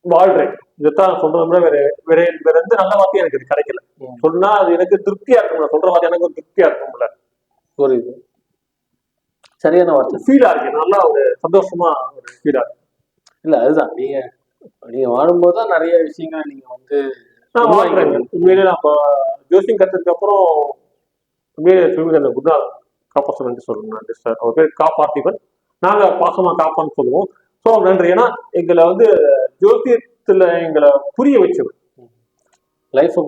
வாழ்றேன், இதைத்தான் சொல்றத விட வேற எந்த நல்ல வார்த்தையும் எனக்கு இது கிடைக்கல. சொன்னா அது எனக்கு திருப்தியா இருக்கும்ல, சொல்ற வார்த்தை எனக்கு ஒரு திருப்தியா இருக்கும்ல. புரியுது, சரியான வார்த்தை. ஃபீலா இருக்கு, நல்லா ஒரு சந்தோஷமா ஒரு ஃபீலா இருக்கு. இல்ல அதுதான் நீங்க வாழும்போது தான் நிறைய விஷயங்களை நீங்க வந்து நான் வாழ்றேன். உண்மையிலே நான் இப்போ ஜோசியம் கத்துறதுக்கு அப்புறம் உண்மையிலே சொல்லுங்க குருநாள் காப்பாசன் சொல்லணும். நன்றி சார். அவர் பேர் காப்பாத்திவன், நாங்க பாசமா காப்பான்னு சொல்லுவோம். ஸோ நன்றி. ஏன்னா எங்களை வந்து ஜோசியத்துல எங்களை புரிய வச்சவர், லைஃப்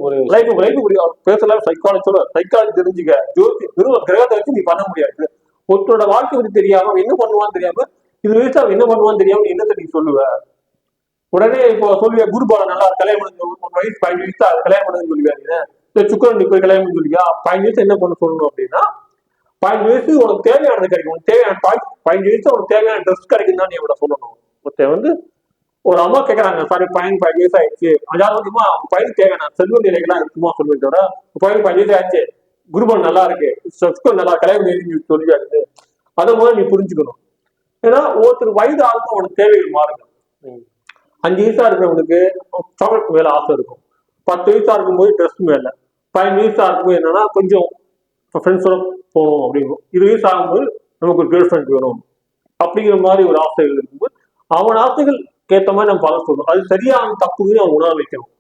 புரிய பேசலாம். சைக்காலஜி தெரிஞ்சுக்க, ஜோசி வெறும் கிரகத்தை வச்சு நீ பண்ண முடியாது. ஒருத்தரோட வாழ்க்கை வந்து தெரியாம என்ன பண்ணுவான்னு தெரியாம, இது வயசு அவன் என்ன பண்ணுவான்னு தெரியாம என்னத்தை நீ சொல்லுவ. உடனே இப்போ சொல்லுவா குருபாலம் நல்லா கல்யாணம் பண்ணு, 1 வயசு 15 வயசு அது கல்யாணம் பண்ணு சொல்லுவாங்க. இந்த சுக்கரன் நீ போய் கல்யாணம் பண்ணி சொல்லியா 15 வயசு என்ன பண்ண சொல்லணும் அப்படின்னா 15 வயசு உனக்கு தேவையானது கிடைக்கும், உனக்கு தேவையான 15 வயசு உனக்கு தேவையான ட்ரெஸ் கிடைக்கும் தான் நீ இவட சொல்லணும். ஒருத்தர் வந்து ஒரு அம்மா கேட்கறாங்க, சாரி பையன் 15 வயசு ஆயிடுச்சு, அதாவது வந்து அவங்க பையனுக்கு தேவையான செல்வ நிலைகள்லாம் இருக்குமா சொல்லுவேன் தவிர பையன் 15 வயசு ஆயிடுச்சு குருபன் நல்லா இருக்கு சுக்கரன் நல்லா கல்யாணம் சொல்லியாச்சு. அதை முதல்ல நீ புரிஞ்சுக்கணும். ஏன்னா ஒருத்தர் வயது ஆகும் அவனுக்கு தேவைகள் மாறுங்க. 5 வயசா இருக்கிறவனுக்கு சாக்லேட் மேல ஆசை இருக்கும், 10 வயசா இருக்கும்போது ட்ரெஸ் மேல, 15 வயசா இருக்கும்போது என்னன்னா கொஞ்சம் ஃப்ரெண்ட்ஸோட போகணும் அப்படிங்கும், 20 வயசு ஆகும்போது நமக்கு ஒரு கேர்ள் ஃப்ரெண்ட் வேணும் அப்படிங்கிற மாதிரி ஒரு ஆசைகள் இருக்கும்போது அவன் ஆசைகள் ஏற்ற மாதிரி நம்ம பல சொல்லணும். அது சரியான தப்புன்னு அவன் உணர வைக்கணும்.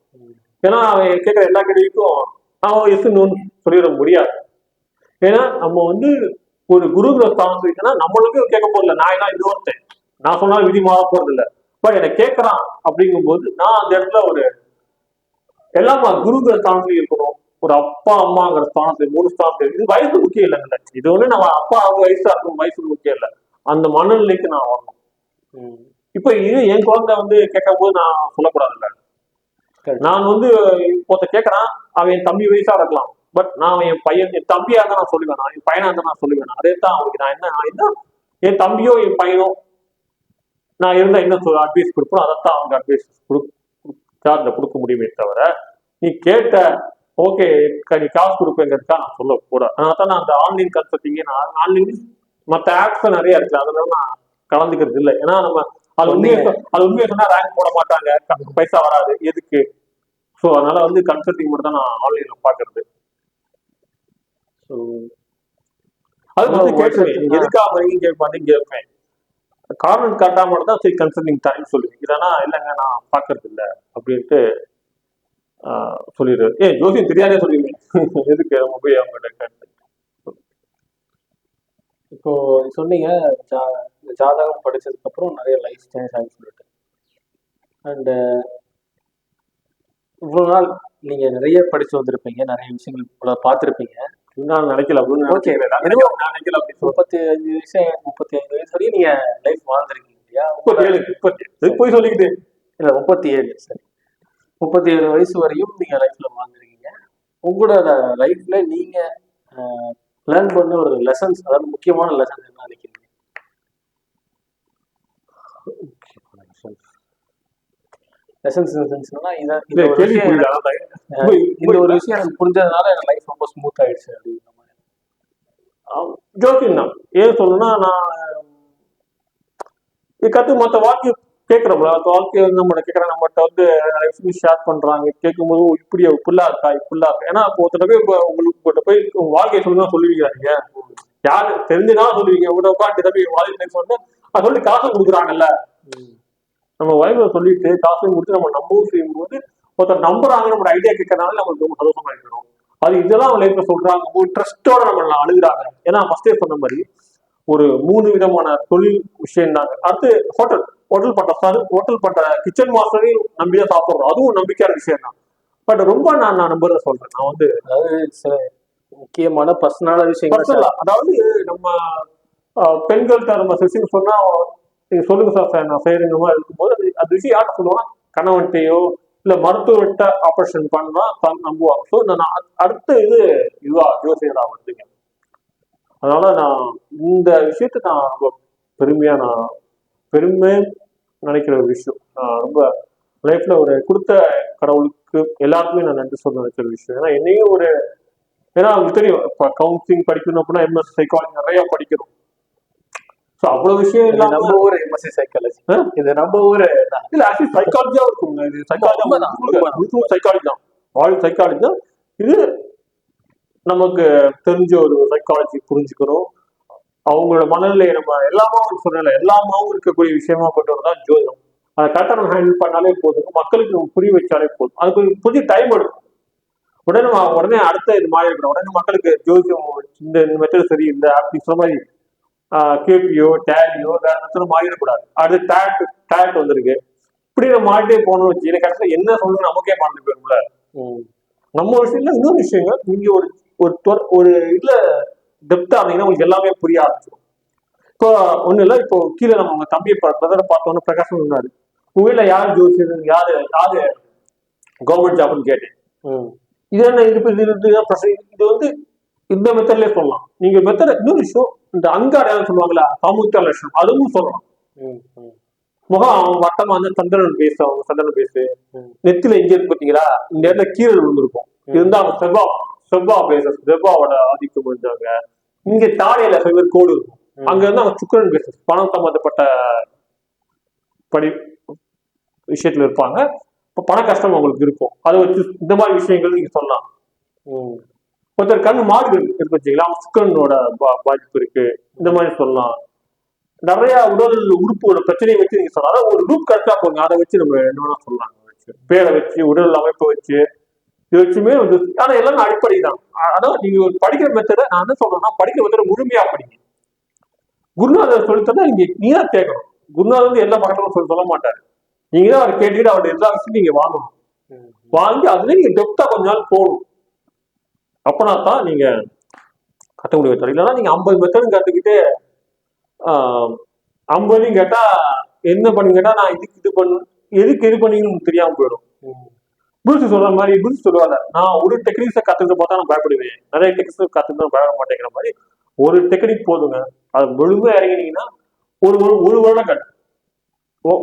ஏன்னா அவன் கேட்குற எல்லா கேள்விக்கும் அவன் எஸ் நோன்னு சொல்லிட முடியாது. ஏன்னா நம்ம வந்து ஒரு குருங்கிற ஸ்தானத்துல இருக்குன்னா நம்மளுக்கு கேட்க போறதில்ல, நான் என்ன இன்னொருத்தேன் நான் சொன்னாலும் விதி மாற போறது இல்லை. பட் என்னை கேட்கறான் அப்படிங்கும்போது நான் அந்த இடத்துல ஒரு எல்லாமா குருங்கிற ஸ்தானத்துல இருக்கணும். ஒரு அப்பா அம்மாங்கிற ஸ்தானத்துல 3 ஸ்தானத்துல இது வயசு முக்கியம் இல்லைங்க. இது ஒண்ணு நம்ம அப்பா அவங்க வயசா இருக்கும், வயசு முக்கியம் இல்லை, அந்த மனநிலைக்கு நான் வரணும். இப்ப இது என் குழந்தை வந்து கேட்கும் போது நான் சொல்லக்கூடாதுல்ல, நான் வந்து ஒருத்த கேட்கறான், அவன் என் தம்பி வயசா இருக்கலாம், பட் நான் என் பையன் என் தம்பியா இருந்தா நான் சொல்லுவேன், நான் என் பையனா இருந்தா நான் சொல்லுவேன். அதே தான் அவனுக்கு நான் என்ன என் தம்பியோ என் பையனோ நான் இருந்தா என்ன அட்வைஸ் கொடுப்போம், அதைத்தான் அவங்க அட்வைஸ் கொடுக்க முடியுமே தவிர நீ கேட்ட ஓகே நீ காசு கொடுப்பேங்கிறதுக்கா நான் சொல்லக்கூடாது. அதனால தான் நான் அந்த ஆன்லைன் கன்சல்டிங்கே நான் ஆன்லைன் மற்ற ஆப்ஸ் நிறைய இருக்கு, அதனால நான் கலந்துக்கிறது இல்லை. ஏன்னா நம்ம அது உண்மையை சொன்னா ரேங்க் போட மாட்டாங்க, பைசா வராது எதுக்கு. ஸோ அதனால வந்து கன்சல்டிங் மட்டும் தான் நான் ஆன்லைன்ல பாக்குறது. ஸோ அது வந்து கேட்குறேன், எதுக்காக கேட்பாங்க கேட்பேன், காரணம் காட்டாம மட்டும் தான் சரி கன்சல்டிங் தரேன்னு சொல்லுவேன். இதனா இல்லைங்க நான் பாக்குறது இல்லை அப்படின்ட்டு சொல்லிடுறது. ஜோசியம் தெரியாதே சொல்லிடுவேன் எதுக்கு நம்ம போய் அவங்ககிட்ட. இப்போ சொன்னீங்க ஜாதகம் படிச்சதுக்கு அப்புறம் நிறைய லைஃப் சேஞ்ச் ஆகுன்னு சொல்லிட்டு, அண்ட் இவ்வளவு நாள் நீங்க நிறைய படிச்சு வந்திருப்பீங்க, நிறைய விஷயங்கள் பார்த்துருப்பீங்க. நான் நினைக்கல ஓகே, நினைக்கல அப்படி 35 வயசு வரையும் நீங்க லைஃப் வாழ்ந்துருக்கீங்க இல்லையா? 37 போய் சொல்லிக்கிட்டு இல்ல 37, சரி 37 வயசு வரையும் நீங்க லைஃப்ல வாழ்ந்துருக்கீங்க. உங்களோட லைஃப்ல நீங்க லேர்ன் பண்ண ஒரு லெசன்ஸ், அதாவது முக்கியமான லெசன்ஸ் என்ன நினைக்கிறீங்க? லெசன்ஸ் இந்த ஒரு விஷயம் எனக்கு புரிஞ்சதுனால என் லைஃப் ரொம்ப ஸ்மூத் ஆயிடுச்சு அப்படிங்கிற மாதிரி. ஜோக்கிங் தான். ஏன் சொல்லணும்னா நான் கற்று மற்ற வாழ்க்கை கேட்குறோம்ல, வாழ்க்கையை நம்மகிட்ட கேட்குறாங்க, நம்மகிட்ட வந்து நிறைய விஷயம் ஷேர் பண்றாங்க, கேட்கும்போது இப்படி இப்படிலாம் இருக்கா இப்படிலாம் இருக்கா. ஏன்னா இப்போ ஒருத்தர் போய் உங்களுக்கு போய் உங்க வாழ்க்கையை சொல்லுங்க சொல்லுவீங்க, யாரு தெரிஞ்சுதான் சொல்லுவீங்க. உங்கள்கிட்ட உட்காந்து தம்பி வாழ்க்கை சொன்னா அது சொல்லி காசு கொடுக்குறாங்கல்ல, நம்ம வயசுல சொல்லிட்டு காசையும் கொடுத்து நம்ம நம்பவும் செய்யும்போது ஒருத்தர் நம்புறாங்க, நம்ம ஐடியா கேட்கறதுனால நம்மளுக்கு ரொம்ப சந்தோஷமா இருக்கணும். அது இதெல்லாம் அவங்க லைஃப்ல சொல்றாங்க, ஒரு ட்ரஸ்டோட நம்ம அழுகுறாங்க. ஏன்னா ஃபர்ஸ்டே சொன்ன மாதிரி ஒரு 3 விதமான தொழில் விஷயம் தாங்க. அடுத்து ஹோட்டல் பண்ற கிச்சன் மாஸ்டரையும் நம்பிதான் சாப்பிடுறோம், அதுவும் நம்பிக்கையான விஷயம் தான். பட் ரொம்ப நான் நம்புறத சொல்றேன். நான் வந்து அதாவது சில முக்கியமான பர்சனலான விஷயங்கள், அதாவது நம்ம பெண்கள்கிட்ட நம்ம விஷயம் சொன்னா நீங்க சொல்லுங்க சார் நான் செய்யறேங்க மாதிரி இருக்கும்போது அது விஷயம் யார்கிட்ட சொல்லுவாங்க, கணவன்கிட்டையோ இல்ல மருத்துவர்கிட்ட ஆபரேஷன் பண்ணா நம்புவாங்க. ஸோ நான் அடுத்த இதுவா ஜோசியரா வந்துங்க. அதனால நான் இந்த விஷயத்த நான் ரொம்ப பெருமை நினைக்கிற ஒரு விஷயம். நான் ரொம்ப லைஃப்ல ஒரு கொடுத்த கடவுளுக்கு எல்லாருக்குமே நான் நன்றி சொல்ல நினைக்கிற விஷயம். ஏன்னா என்னையும் ஏன்னா அவங்களுக்கு தெரியும், இப்போ கவுன்சிலிங் படிக்கணும் அப்படின்னா எம்எஸ் சைக்காலஜி நிறைய படிக்கணும். ஸோ அவ்வளவு விஷயம் இல்லாம நம்ம ஊர் எம்எஸ்சி சைக்காலஜி, இது நம்ம ஊரு இல்ல ஆக்சுவலி சைக்காலஜியா இருக்குங்க. இது சைக்காலஜி தான், ஆல் சைக்காலஜி தான். இது நமக்கு தெரிஞ்ச ஒரு சைக்காலஜி புரிஞ்சுக்கணும், அவங்களோட மனநிலை நம்ம எல்லாமாவும் சொல்லல, எல்லாமாவும் இருக்கக்கூடிய விஷயமா கொண்டு வரதான் ஜோதிடம். அதை கரெக்டாக நம்ம ஹேண்டில் பண்ணாலே போதும், மக்களுக்கு நம்ம புரிய வச்சாலே போதும். அதுக்கு புதிய டைம் எடுக்கும். உடனே அடுத்த இது மாறி இருக்கணும். உடனே மக்களுக்கு ஜோதிடம் இந்த மெத்தட் சரியில்லை அப்படின்னு சொல்ற மாதிரி கேபியோ டேலியோ வேற மெத்தட் மாறிடக்கூடாது. அடுத்து டேட் வந்திருக்கு, இப்படி நம்ம மாறிட்டே போகணும்னு வச்சு எனக்கு கடைசியில் என்ன சொல்லணும் நமக்கே மறந்து போயிரும்ல. நம்ம விஷயம்ல இன்னொரு விஷயங்கள் நீங்க ஒரு இதுல டெப்தா இருந்தீங்கன்னா உங்களுக்கு எல்லாமே புரிய ஆரம்பிச்சிடும். இப்போ ஒண்ணு இல்லை, இப்போ கீழே நம்ம உங்க தம்பியை பிரதரை பார்த்தோன்னு பிரகாசம் இருந்தாரு, உங்க வீட்டுல யார் ஜோசியர் யாரு கவர்மெண்ட் ஜாப்னு கேட்டேன். இது என்ன இது வந்து இந்த மெத்தட்லயே சொல்லலாம். நீங்க மெத்தட் இன்னொரு விஷயம், இந்த அங்காடையான்னு சொல்லுவாங்களா சாமுத்திர லட்சணம், அதுவும் சொல்லலாம். முகம் வட்டமா வந்து சந்திரன் பேசு நெத்தில எங்க இருக்கு பார்த்தீங்களா, இந்த இடத்துல கீழல் விழுந்திருக்கும், இருந்தா அவங்க செவ்வாவோட ஆதிக்கம் இருந்தாங்க. இங்க தாடையில சில பேர் கோடு இருக்கும், அங்க இருந்து அவங்க சுக்கரன் பேசஸ் பணம் சம்பந்தப்பட்ட விஷயத்துல இருப்பாங்க. இப்ப பண கஷ்டம் அவங்களுக்கு இருக்கும், அதை வச்சு இந்த மாதிரி விஷயங்கள் நீங்க சொல்லலாம். ஒருத்தர் கண் மாறு இருக்கு வச்சுக்கலாம், சுக்கரனோட பாதிப்பு இருக்கு, இந்த மாதிரி சொல்லலாம். நிறைய உடல் உறுப்போட பிரச்சனையை வச்சு நீங்க சொல்லலாம். ஒரு குரூப் கரெக்டா போங்க, அதை வச்சு நம்ம என்ன சொல்லலாம், பேரை வச்சு உடல் அமைப்பை வச்சு இது வச்சுமே வந்து. ஆனா எல்லாமே அடிப்படை தான். அதான் நீங்க ஒரு படிக்கிற மெத்தடை நான் என்ன சொல்றேன்னா, படிக்கிற மெத்தடை முழுமையா படிங்க. குருநாதர் சொல்லித்தா நீங்க தான் கேட்கணும். குருநாதர் வந்து எல்லா பக்கத்தும் சொல்ல மாட்டாரு, நீங்க தான் அவர் கேட்டுக்கிட்டு அவருடைய எல்லா விஷயத்தையும் நீங்க வாங்கணும். வாங்கி அதுல நீங்க டெப்தா கொஞ்ச நாள் போகணும். அப்பனா தான் நீங்க கட்ட முடிய மெத்தட். இல்லைன்னா நீங்க 50 மெத்தடும் கத்துக்கிட்டு 50 கேட்டா என்ன பண்ணு கேட்டா நான் இதுக்கு இது பண்ணு எதுக்கு இது பண்ணீங்கன்னு தெரியாம போயிடும். புதுசு சொல்ற மாதிரி புதுசு சொல்லுவாங்க. நான் ஒரு டெக்னிக்ஸை கத்துக்கிட்டு பார்த்தா நான் பயப்படுவேன், நிறைய டெக்னிக்ஸ் கத்துக்கிட்டு பயப்பட மாட்டேங்கிற மாதிரி ஒரு டெக்னிக் போதுங்க. அது முழுமையா இறங்கினீங்கன்னா ஒரு ஒரு வருடம் கட்டு.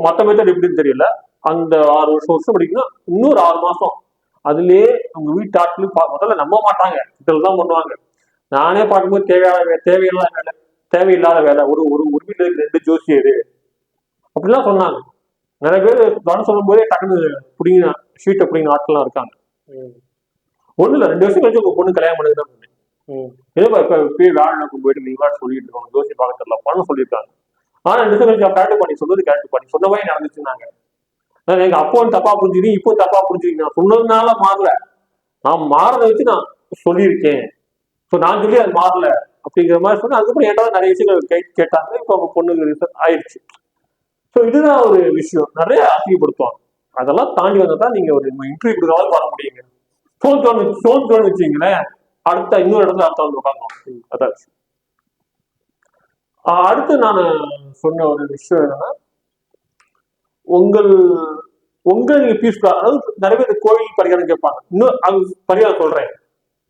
மற்ற மெத்தட் எப்படின்னு தெரியல. அந்த 6 வருஷம் படிக்கணும், இன்னொரு 6 மாசம் அதுலயே உங்க வீட்டு ஆட்கள் முதல்ல நம்ப மாட்டாங்க, இதெல்லாம் பண்ணுவாங்க. நானே பார்க்கும்போது தேவையில்லாத வேலை, ஒரு ஒரு வீட்டுல 2 ஜோசியரு அப்படிலாம் சொன்னாங்க. நிறைய பேர் கவனம் சொல்லும் போதே டக்குனு பிடிங்க ஷீட்டை பிடிங்க ஆட்கள்லாம் இருக்காங்க. ஒண்ணு இல்ல, 2 வருஷம் கழிச்சு உங்க பொண்ணு கல்யாணம் பண்ணுதுதான் ஏதோ இப்ப வேலைக்கு போயிட்டு நீங்க சொல்லிட்டு இருக்காங்க, ஜோசி பார்க்கல பண்ண சொல்லியிருக்காங்க. ஆனா 2 வருஷம் கழிச்சு கரெக்ட் பண்ணி சொல்றது கரெக்ட் பண்ணி சொன்ன மாதிரி நடந்துச்சுன்னாங்க. எங்க அப்பவும் தப்பா புரிஞ்சுக்கிங்க, இப்போ தப்பா புரிஞ்சுக்கிங்க. நான் சொன்னதுனால மாறல, நான் மாறதை வச்சு நான் சொல்லியிருக்கேன். ஸோ நான் சொல்லி அது மாறல அப்படிங்கிற மாதிரி சொன்னா அதுக்கப்புறம் ஏதாவது நிறைய விஷயங்கள் கேட்டாங்க. இப்போ அவங்க பொண்ணுக்கு ரிசல்ட் ஆயிடுச்சு. ஸோ இதுதான் ஒரு விஷயம், நிறைய அசிங்கப்படுத்துவாங்க. அதெல்லாம் தாண்டி வந்ததான் நீங்க ஒரு இன்டர்வியூ கொடுக்கறாலும் வர முடியுங்க. சோன் வச்சுங்களேன், அடுத்த இன்னொரு இடத்துல அடுத்த வந்து உட்காந்துவோம். அதான் விஷயம். அடுத்து நான் சொன்ன ஒரு விஷயம் என்னன்னா, உங்க நீங்க பீஸ்ஃபுல்லா, அதாவது நிறைய பேர் கோயில் பரிகாரம் கேட்பாங்க. இன்னும் அது பரிகாரம் சொல்றேன்.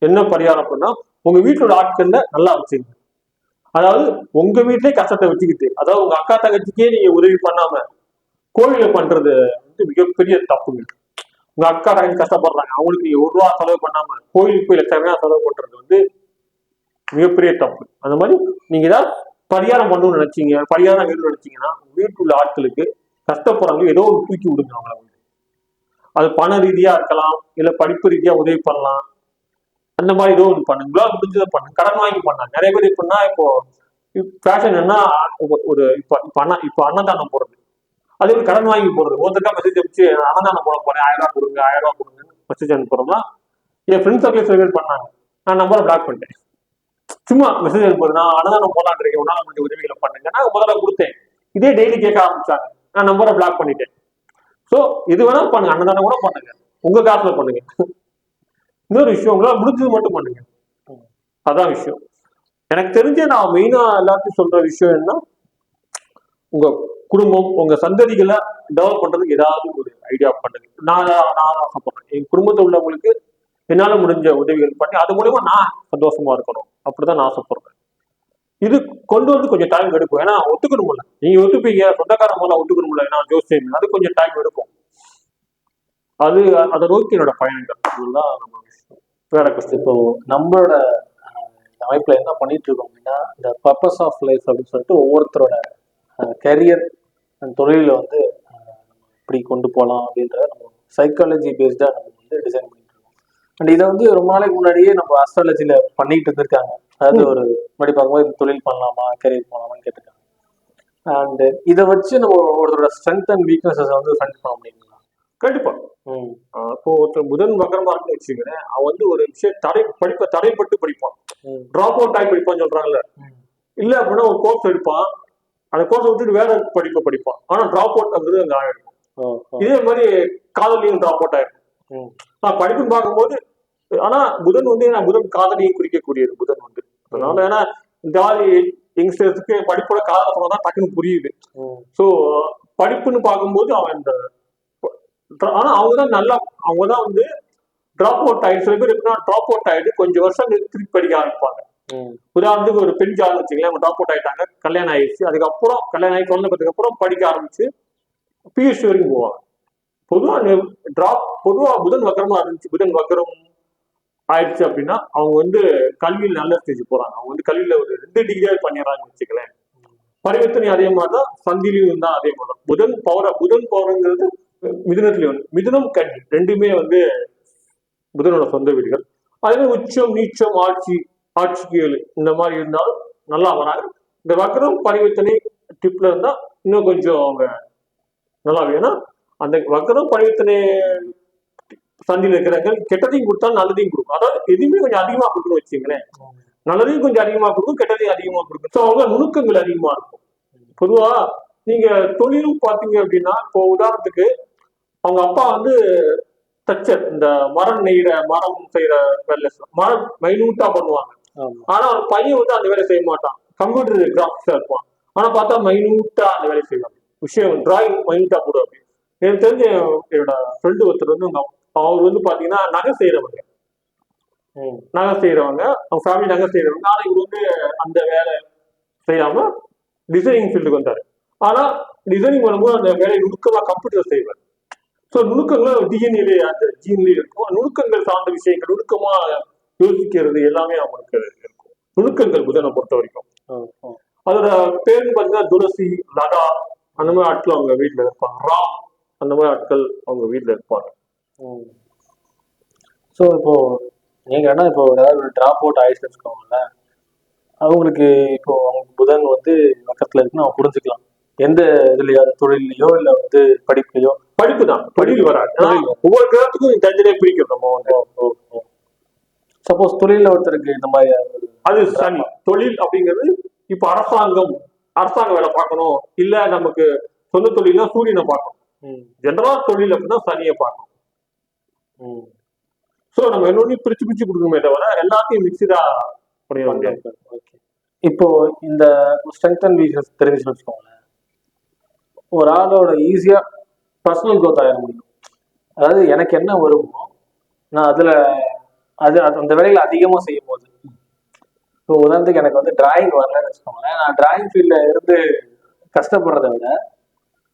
என்ன பரிகாரம் அப்படின்னா, உங்க வீட்டோட ஆட்கள்ல நல்லா வச்சுங்க. அதாவது உங்க வீட்டிலே கஷ்டத்தை வச்சுக்கிட்டு, அதாவது உங்க அக்கா தங்கச்சிக்கே நீங்க உதவி பண்ணாம கோயில பண்றது வந்து மிகப்பெரிய தப்புங்க. உங்க அக்கா தங்கச்சி கஷ்டப்படுறாங்க, அவங்களுக்கு நீங்க 1 ரூபா செலவு பண்ணாம கோயிலுக்கு போய் லட்சம் செலவு பண்றது வந்து மிகப்பெரிய தப்பு. அந்த மாதிரி நீங்க ஏதாவது பரிகாரம் பண்ணணும்னு நினைச்சீங்க, பரிகாரம் வேணும்னு நினைச்சீங்கன்னா வீட்டுள்ள ஆட்களுக்கு கஷ்டப்படுறவங்க ஏதோ ஒரு தூக்கி விடுங்க. அவங்கள வந்து அது பண ரீதியா இருக்கலாம், இல்ல படிப்பு ரீதியா உதவி பண்ணலாம். அந்த மாதிரி ஏதோ ஒன்று பண்ணுங்க, உங்களால் முடிஞ்சதை பண்ணுங்க. கடன் வாங்கி பண்ணலாம். நிறைய பேர் எப்படின்னா, இப்போ ஃபேஷன் என்ன, ஒரு இப்போ அன்னதானம் போடுறது, அதே ஒரு கடன் வாங்கி போடுறது. ஒருத்தருக்கா மெசேஜ் அனுப்பிச்சு அன்னதானம் போட போறேன், 1000 ரூபா கொடுங்க 1000 ரூபா கொடுங்கன்னு மெசேஜ் அனுப்புறோம்னா, என் ஃப்ரெண்ட்ஸ் சர்க்கிள் சில பேர் பண்ணாங்க. நான் நம்பரை பிளாக் பண்ணிட்டேன். சும்மா மெசேஜ் அனுப்புறது, நான் அன்னதானம் போடலான் இருக்கேன், உன்னால முடிஞ்ச உதவிகளை பண்ணுங்க, நான் முதல்ல கொடுத்தேன். இதே டெய்லி கேட்க ஆரம்பிச்சாங்க, நான் நம்பரை பிளாக் பண்ணிட்டேன். ஸோ இது வேணா பண்ணுங்க, அன்னதானம் கூட பண்ணுங்க, உங்க காசுல பண்ணுங்க. இன்னொரு விஷயம், உங்களால் முடிஞ்சது மட்டும் பண்ணுங்க. அதான் விஷயம். எனக்கு தெரிஞ்ச நான் மெயினா எல்லாத்தையும் சொல்ற விஷயம் என்ன, உங்க குடும்பம், உங்க சந்ததிகளை டெவலப் பண்றதுக்கு ஏதாவது ஒரு ஐடியா பண்ணுங்க. நான் ஆசைப்படுறேன், என் குடும்பத்தில் உள்ளவங்களுக்கு என்னால முடிஞ்ச உதவிகள் பண்ணி அது மூலமா நான் சந்தோஷமா இருக்கணும், அப்படிதான் நான் ஆசைப்படுறேன். இது கொண்டு வந்து கொஞ்சம் டைம் எடுக்கும். ஏன்னா ஒத்துக்கணும்ல, நீங்க ஒத்துப்பீங்க, சொந்தக்கார மூலம் ஒத்துக்கணும்ல, ஏன்னா ஜோசியம் அது கொஞ்சம் டைம் எடுக்கும். அதை நோக்கி என்னோட பயணங்கள். இதுதான் நம்ம விஷயம். வேற கஷ்டம். இப்போ நம்மளோட அமைப்புல என்ன பண்ணிட்டு இருக்கோம் அப்படின்னா, இந்த பர்பஸ் ஆஃப் லைஃப் அப்படின்னு சொல்லிட்டு ஒவ்வொருத்தரோட கரியர் அண்ட் தொழில வந்து இப்படி கொண்டு போகலாம் அப்படின்றத நம்ம சைக்காலஜி பேஸ்டா நம்ம வந்து டிசைன் பண்ணிட்டு இருக்கோம். அண்ட் இதை வந்து ரொம்ப நாளைக்கு முன்னாடியே நம்ம அஸ்ட்ராலஜில பண்ணிட்டு இருந்திருக்காங்க. அதாவது ஒரு முன்னாடி பார்க்கும்போது தொழில் பண்ணலாமா, கரியர் பண்ணலாமான்னு கேட்டிருக்காங்க. அண்ட் இதை வச்சு நம்ம ஒருத்தரோட ஸ்ட்ரென்த் அண்ட் வீக்னஸஸ் வந்து ஃபைண்ட் பண்ண முடியுங்களா? கண்டிப்பா. இப்போ ஒருத்தர் புதன் வக்கரமா இருக்குன்னு வச்சுக்கிறேன், அவன் வந்து ஒரு விஷயம் படிப்பை தடைப்பட்டு படிப்பான், டிராப் அவுட் ஆகி படிப்பான்னு சொல்றாங்கல்ல. இல்ல அப்படின்னா ஒரு கோர்ஸ் எடுப்பான், அந்த கோர்ஸ் விட்டுட்டு வேற படிப்பை படிப்பான், ஆனா டிராப் அவுட் அப்படிங்கிறது அங்க ஆயிடும். இதே மாதிரி காதலியும் டிராப் அவுட் ஆயிடும். நான் படிப்புன்னு பார்க்கும்போது, ஆனா புதன் வந்து புதன் காதலியும் குறிக்கக்கூடியது புதன் வந்து. அதனால ஏன்னா இந்த மாதிரி யங்ஸ்டர்ஸுக்கு படிப்போட காதலை தான் டக்குன்னு புரியுது. ஸோ படிப்புன்னு பார்க்கும்போது அவன் இந்த, ஆனா அவங்கதான் வந்து டிராப் அவுட் ஆயிடு. சில பேர் எப்படின்னா டிராப் அவுட் ஆயிட்டு கொஞ்சம் வருஷம் திருப்பி படிக்க ஆரம்பிப்பாங்க. உதாரணத்துக்கு ஒரு பெண் ஜாதகம் வச்சுக்கலாம், அவங்க டிராப் அவுட் ஆயிட்டாங்க, கல்யாணம் ஆயிடுச்சு, அதுக்கப்புறம் கல்யாணம் ஆகி குழந்தைக்கு அப்புறம் படிக்க ஆரம்பிச்சு பிஎஸ்சி வரைக்கும் போவாங்க. பொதுவா புதன் வக்கரமா இருந்துச்சு, புதன் வக்கரம் ஆயிடுச்சு அப்படின்னா அவங்க வந்து கல்வியில் நல்ல ஸ்டேஜ் போறாங்க. அவங்க வந்து கல்வியில ஒரு 2 டிகிரியாவது பண்ணிடுறாங்கன்னு வச்சுக்கலாம். பரிவர்த்தனை அதே மாதிரிதான், சந்திலையும் தான் அதே மாதிரி. புதன் பௌரங்கிறது மிதுனத்திலேயே வந்து, மிதுனம் கன்னி ரெண்டுமே வந்து புதனோட சொந்த வீடுகள். அதே உச்சம் நீச்சம் ஆட்சிக்கு 7 இந்த மாதிரி இருந்தாலும் நல்லா வராங்க. இந்த வக்கரம் பரிவர்த்தனை டிப்ல இருந்தா இன்னும் கொஞ்சம் அவங்க நல்லா. ஏன்னா அந்த வக்கரம் பரிவர்த்தனை சந்தியில் இருக்கிறாங்க, கெட்டதையும் கொடுத்தாலும் நல்லதையும் கொடுக்கும். அதாவது எதுவுமே கொஞ்சம் அதிகமா கொடுக்கணும்னு வச்சுங்களேன், நல்லதையும் கொஞ்சம் அதிகமா கொடுக்கும், கெட்டதையும் அதிகமா கொடுக்கும். ஸோ அவங்க நுணுக்கங்கள் அதிகமா இருக்கும். பொதுவா நீங்க தொழிலும் பார்த்தீங்க அப்படின்னா, இப்போ உதாரணத்துக்கு அவங்க அப்பா வந்து தச்சர், இந்த மரம் செய்யற வேலை, மரம் மைனூட்டா பண்ணுவாங்க. ஆனா ஒரு பையன் வந்து அந்த வேலை செய்ய மாட்டான், கம்ப்யூட்டர் கிராஃபிக்ஸா இருப்பான். ஆனா பார்த்தா மைனூட்டா அந்த வேலை செய்வாங்க, விஷயம் டிராயிங் மைனூட்டா போடுவாங்க. எனக்கு தெரிஞ்ச என்னோட ஃப்ரெண்டு ஒருத்தர் வந்து அவர் வந்து பாத்தீங்கன்னா நகை செய்யறவங்க, அவங்க ஃபேமிலி நகை செய்யறவங்க. ஆனா இவர் வந்து அந்த வேலை செய்யாம டிசைனிங் ஃபீல்டுக்கு வந்தாரு. ஆனா டிசைனிங் பண்ணும்போது அந்த வேலையை நுணுக்கமா கம்ப்யூட்டர் செய்வார். ஸோ நுணுக்கங்கள் டிஎன்ஏ அந்த ஜீன்லயே இருக்கும். நுணுக்கங்கள் சார்ந்த விஷயங்கள் நுணுக்கமா யோசிக்கிறது எல்லாமே அவங்களுக்கு இருக்கும். நுணுக்கங்கள் புதனை பொறுத்த வரைக்கும். அதோட பேருன்னு பார்த்தீங்கன்னா துளசி, லதா அந்த மாதிரி ஆட்கள் அவங்க வீட்டில் இருப்பாங்க. ராம் அந்த மாதிரி ஆட்கள் அவங்க வீட்டில் இருப்பாங்க. ஸோ இப்போ நீங்க என்ன இப்போ ஏதாவது ஒரு டிராப் அவுட் ஆயிடுச்சு வச்சுக்கோங்கல்ல, அவங்களுக்கு இப்போ அவங்க புதன் வந்து பக்கத்துல இருக்குன்னு அவங்க புரிஞ்சுக்கலாம். எந்த இதுலயோ தொழிலையோ இல்ல வந்து படிப்புலையோ. படிப்பு தான், தொழில் வராது. ஒவ்வொரு கிரகத்துக்கும் தனித்தனியாக பிரிக்கும் நம்ம வந்து. சப்போஸ் தொழில ஒருத்தருக்கு இந்த மாதிரி அது சனி. தொழில் அப்படிங்கிறது இப்ப அரசாங்க வேலை பார்க்கணும், இல்ல நமக்கு சொந்த தொழில்னா சூரியனை பார்க்கணும். ஜெனரலா தொழில் அப்படின்னா சனியை பார்க்கணும். சோ நம்ம இன்னொன்னு பிரிச்சு கொடுக்கணுமே தவிர எல்லாத்தையும் மிக்சடா பண்ணிட முடியாது. இப்போ இந்த ஸ்ட்ரென்த் அண்ட் வீக்னஸ் தெரிஞ்சு வச்சுக்கோங்களேன், ஒரு ஆளோட ஈஸியா பர்சனல் க்ரோத் ஆகிட முடியும். அதாவது எனக்கு என்ன வருமோ நான் அதுல அந்த வேலையில அதிகமா செய்யும் போது, இப்போ உதாரணத்துக்கு எனக்கு வந்து டிராயிங் வரலன்னு வச்சுக்கோங்களேன், நான் டிராயிங் ஃபீல்ட்ல இருந்து கஷ்டப்படுறத விட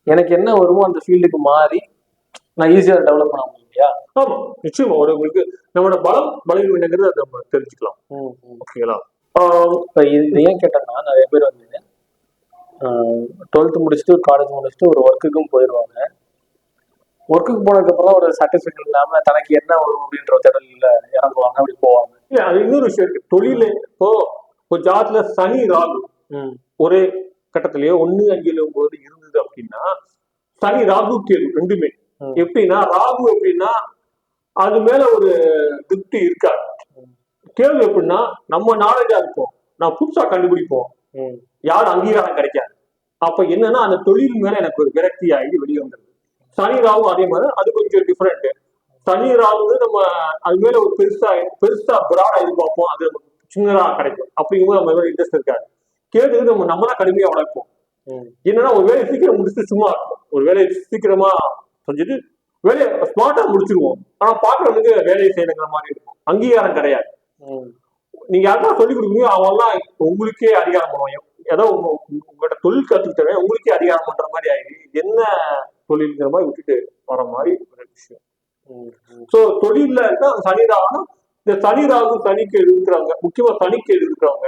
எனக்கு என்ன வருமோ அந்த ஃபீல்டுக்கு மாறி நான் ஈஸியா டெவலப் பண்ண முடியும் இல்லையா? ஆமா, நிச்சயமா. உங்களுக்கு நம்மளோட பலவீனங்கிறது அதை நம்ம தெரிஞ்சுக்கலாம். ஓகேங்களா? இப்போ இது ஏன் கேட்டேன்னா, நிறைய பேர் வந்து 12th முடிச்சுட்டு காலேஜ் முடிச்சுட்டு ஒரு ஒர்க்குக்கும் போயிடுவாங்க. ஒர்க்குக்கு போனதுக்கப்புறம் ஒரு சாட்டிஸ்ஃபேக்ஷன் இல்லாம தனக்கு என்ன வரும் அப்படின்ற தேடலில் இறங்குவாங்க, அப்படி போவாங்க. இல்ல, அது இன்னொரு விஷயம் இருக்கு. தொழில இப்போ ஜாதத்துல சனி ராகு ஒரே கட்டத்திலேயே 1-5 இருந்தது அப்படின்னா, சனி ராகு கேது ரெண்டுமே எப்படின்னா, ராகு எப்படின்னா அது மேல ஒரு திருப்தி இருக்காது. கேள்வி எப்படின்னா நம்ம நாலேஜா இருப்போம், நான் புதுசா கண்டுபிடிப்போம், யாரும் அங்கீகாரம் கிடைக்காது. அப்ப என்னன்னா அந்த தொழில் மேல எனக்கு ஒரு விரக்தி ஆகி வெளியே வந்துருது. சனி ராகு அதே மாதிரி அது கொஞ்சம் டிஃப்ரெண்ட். சனி ராகு நம்ம அது மேல ஒரு பெருசா பிராடா எதிர்பார்ப்போம், அது சின்னதா கிடைக்கும். அப்படிங்கும்போது நம்ம இன்ட்ரெஸ்ட் இருக்காது. கேது நம்மதான் கடுமையா வளர்ப்போம். என்னன்னா ஒரு வேலையை சீக்கிரம் முடிச்சுட்டு சும்மா இருக்கும், ஒரு வேலையை சீக்கிரமா செஞ்சுட்டு வேலையை ஸ்மார்ட்டா முடிச்சிருவோம். ஆனா பாக்குறவங்களுக்கு வேலையை செய்யணுங்கிற மாதிரி இருக்கும், அங்கீகாரம் கிடையாது. நீங்க யாருக்கா சொல்லிக் கொடுக்குறீங்க, அவங்கெல்லாம் உங்களுக்கே அதிகாரம் பண்ணுவாங்க. ஏதோ உங்கள்கிட்ட தொழில் கத்துக்கிட்டவன் உங்களுக்கே அதிகாரம் பண்ற மாதிரி ஆயிடுது. என்ன தொழில்ங்கிற மாதிரி விட்டுட்டு வர மாதிரி ஒரு விஷயம். சோ தொழில்ல இருக்கா சனி ராகுனா, இந்த சனி ராகு சனிக்கு இருக்கிறவங்க, முக்கியமா சனிக்கு இருக்கிறவங்க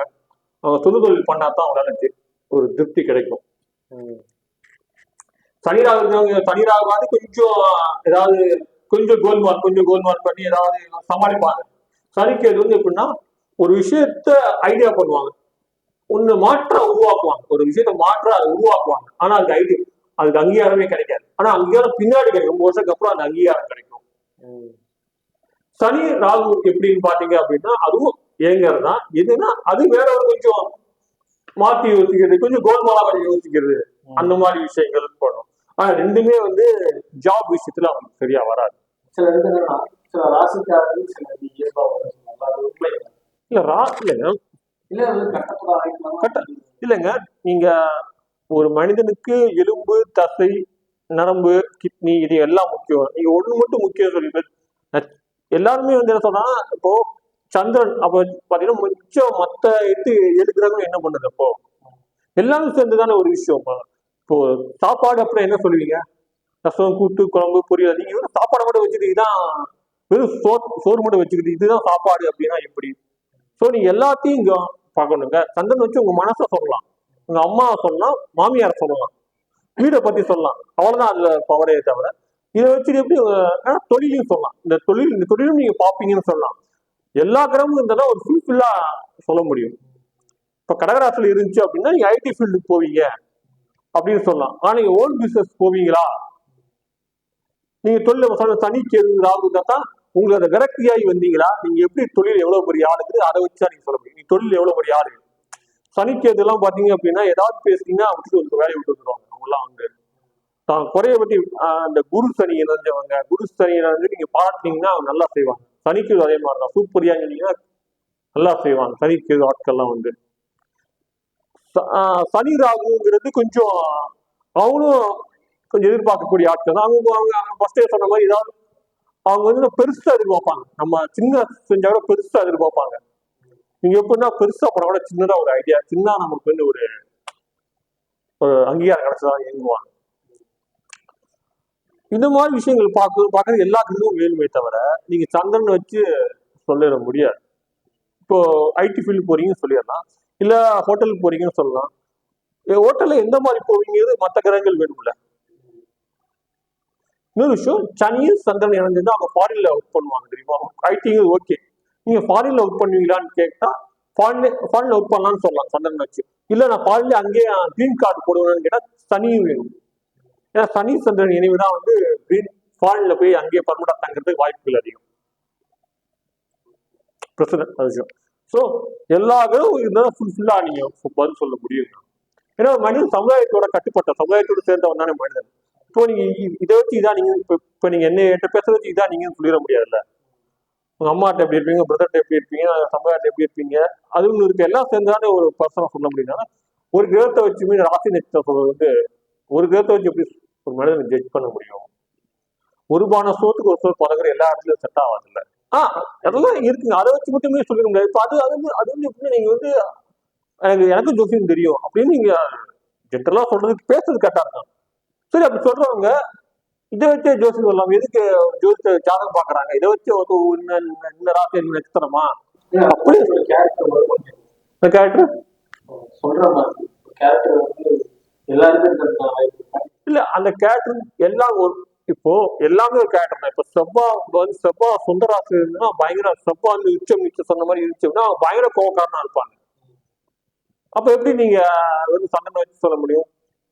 அவங்க தொழில் பண்ணாதான் அவங்களால ஒரு திருப்தி கிடைக்கும். சனி ராகு வந்து கொஞ்சம் ஏதாவது கொஞ்சம் கோல்மார்க் பண்ணி ஏதாவது சமாளிப்பாங்க. சனிக்கு வந்து எப்படின்னா ஒரு விஷயத்த ஐடியா பண்ணுவாங்க, ஒண்ணு மாற்றா உருவாக்குவாங்க, ஒரு விஷயத்த மாற்றா உருவாக்குவாங்க. ஆனா அதுக்கு அங்கீகாரமே கிடைக்காது. ஆனா அங்கீகாரம் பின்னாடி கிடைக்கும், 5 வருஷத்துக்கு அப்புறம் அந்த அங்கீகாரம் கிடைக்கும். சனி ராகு எப்படின்னு பாத்தீங்க அப்படின்னா அதுவும் ஏங்கிறது தான். எதுனா அது வேற ஒரு கொஞ்சம் மாத்தி யோசிக்கிறது, கொஞ்சம் கோல்மாலா யோசிக்கிறது, அந்த மாதிரி விஷயங்கள் போடும். ஆனா ரெண்டுமே வந்து ஜாப் விஷயத்துல அவங்களுக்கு சரியா வராது. சில ராசிக்காரர்கள் இல்லைங்க, நீங்க ஒரு மனிதனுக்கு எலும்பு, தசை, நரம்பு, கிட்னி இது எல்லாம் முக்கியம். நீங்க ஒண்ணு மட்டும் முக்கியம் சொல்லிட்டு எல்லாருமே வந்து என்ன சொன்னா, இப்போ சந்திரன் அப்ப பாத்தீங்கன்னா மிச்சம் மத்த 7 கிரகம் என்ன பண்ணுது? அப்போ எல்லாரும் சேர்ந்துதானே ஒரு விஷயம். இப்போ சாப்பாடு அப்புறம் என்ன சொல்லுவீங்க? ரசம், கூட்டு, குழம்பு, பொரியல். நீங்க சாப்பாடு மட்டும் வச்சுட்டு இதான் வெறும் சோறு மட்டும் வச்சுக்கிட்டு இதுதான் சாப்பாடு அப்படின்னா எப்படி? சோ நீங்க எல்லாத்தையும் இங்க பார்க்கணுங்க. சந்திரன் வச்சு உங்க மனசை சொல்லலாம், உங்க அம்மாவை சொல்லலாம், மாமியார் சொல்லலாம், வீடை பத்தி சொல்லலாம், அவ்வளவுதான் அதுல பவரே தவிர இதை வச்சுட்டு எப்படி தொழிலையும் சொல்லலாம். இந்த தொழிலும் நீங்க பாப்பீங்கன்னு சொல்லலாம். எல்லா கிரகமும் இருந்தாலும் ஒரு ஃபுல்ஃபில்லா சொல்ல முடியும். இப்ப கடகராசில இருந்துச்சு அப்படின்னா நீங்க ஐடி ஃபீல்டுக்கு போவீங்க அப்படின்னு சொல்லலாம். ஆனா நீங்க ஓன் பிசினஸ் போவீங்களா? நீங்க தொழில் தனிக்கு ராகு தான் உங்களுக்கு அந்த விரக்தியாகி வந்தீங்களா? நீங்க எப்படி தொழில் எவ்வளவு பெரிய ஆளுக்குது அதை வச்சா நீங்க சொல்ல முடியும், நீ தொழில் எவ்வளவு பெரிய ஆளு. சனிக்கு இதெல்லாம் பாத்தீங்க அப்படின்னா ஏதாவது பேசுனீங்கன்னா அவங்களுக்கு வேலையை விட்டு வந்துருவாங்க. அவங்கலாம் வந்து தான் குறைய பத்தி அந்த குரு சனி இணைஞ்சவங்க, குரு சனியை வந்து நீங்க பாராட்டினீங்கன்னா அவங்க நல்லா செய்வாங்க. சனிக்கு அதே மாதிரிதான், சூப்பரியா சொன்னீங்கன்னா நல்லா செய்வாங்க சனிக்கு ஆட்கள்லாம் வந்து. சனி ராகுங்கிறது கொஞ்சம் அவங்களும் கொஞ்சம் எதிர்பார்க்கக்கூடிய ஆட்கள் தான். அவங்க ஃபர்ஸ்டே சொன்ன மாதிரி ஏதாவது அவங்க வந்து பெருசா எதிர்பார்ப்பாங்க. நம்ம சின்ன செஞ்சா கூட பெருசா எதிர்பார்ப்பாங்க. நீங்க எப்படின்னா பெருசா போனா கூட சின்னதா ஒரு ஐடியா, சின்ன நமக்கு வந்து ஒரு அங்கீகாரம் கிடைச்சதான் இயங்குவாங்க. இந்த மாதிரி விஷயங்கள் பார்க்கறது எல்லாத்துக்கும் வேணுமே தவிர நீங்க சந்திரன் வச்சு சொல்லிட முடியாது. இப்போ ஐடி ஃபீல்டு போறீங்கன்னு சொல்லிடலாம், இல்ல ஹோட்டலுக்கு போறீங்கன்னு சொல்லலாம். ஹோட்டல்ல எந்த மாதிரி போவீங்கிறது மற்ற கிரகங்கள் வேணும்ல. இன்னொரு விஷயம், சனியும் சந்திரன் இணைஞ்சிருந்தா அவங்க ஃபாரின்ல ஒர்க் பண்ணுவாங்க தெரியுமா. ஐடி ஓகே, நீங்க ஃபாரின்ல ஒர்க் பண்ணுவீங்களான்னு கேட்டா ஃபாரின்ல ஒர்க் பண்ணலாம்னு சொல்லலாம் சந்திரன் வச்சு. இல்ல நான் ஃபாரின்ல அங்கேயே கிரீன் கார்டு போடுவேன்னு கேட்டா சனியும் வேணும். ஏன்னா சனி சந்திரன் இணைவு தான் வந்து கிரீன் ஃபாரின்ல போய் அங்கேயே பர்மனண்டா தங்கிறதுக்கு வாய்ப்புகள் அதிகம். பிரசிடன்ட் விஷயம். ஸோ எல்லா கிரகம் இருந்தாலும் ஃபுல்ஃபில்லா நீங்க பதில் சொல்ல முடியும். ஏன்னா மனிதன் சமுதாயத்தோட கட்டுப்பட்ட சமுதாயத்தோட சேர்ந்தவன் தானே மனிதன். இப்போ நீங்க இதை வச்சு இதான் நீங்க இப்போ நீங்க என்ன பேச வச்சு இதான் நீங்க சொல்லிட முடியாதுல்ல. உங்க அம்மாட்ட எப்படி இருப்பீங்க, பிரதர்ட்ட எப்படி இருப்பீங்க, சமுதாயத்தை எப்படி இருப்பீங்க, அதுவும் இருக்கு எல்லாம் சேர்ந்தாலே ஒரு பர்சனை சொல்ல முடியும்னா ஒரு கிரகத்தை வச்சுமே ராசி நட்சத்திரம் சொல்றது வந்து ஒரு கிரகத்தை வச்சு எப்படி ஒரு மனிதனை ஜட்ஜ் பண்ண முடியும். ஒரு பான சோத்துக்கு ஒரு சோறு பழகிற எல்லா இடத்துலயும் செட் ஆகாது இல்லை. அதெல்லாம் இருக்குங்க, அதை வச்சு மட்டுமே சொல்லிட முடியாது. இப்போ அது வந்து எப்படி நீங்க வந்து எனக்கு ஜோசியம் தெரியும் அப்படின்னு நீங்க ஜென்ரலா சொல்றதுக்கு பேசுறது கரெக்டா இருக்கும். சரி, அப்படி சொல்றவங்க இதை வச்சு ஜோசியம் சொல்லலாம். எதுக்கு ஜோசிய ஜாதகம் பாக்குறாங்க, இதை வச்சு இந்த ராசி நட்சத்திரமா அப்படி கேரக்டர் சொல்ற மாதிரி கேரக்டர் வந்து எல்லாருக்கும் இல்ல. அந்த கேரக்டர் எல்லாம் ஒரு இப்போ எல்லாமே ஒரு கேரக்டர் தான். இப்போ செவ்வா சொந்த ராசி இருந்துன்னா பயங்கர செவ்வா வந்து மிச்சம் சொன்ன மாதிரி இருந்துச்சுன்னா பயங்கர கோவக்காரனா இருப்பாங்க. அப்ப எப்படி நீங்க வந்து சந்தனை வச்சு சொல்ல முடியும்?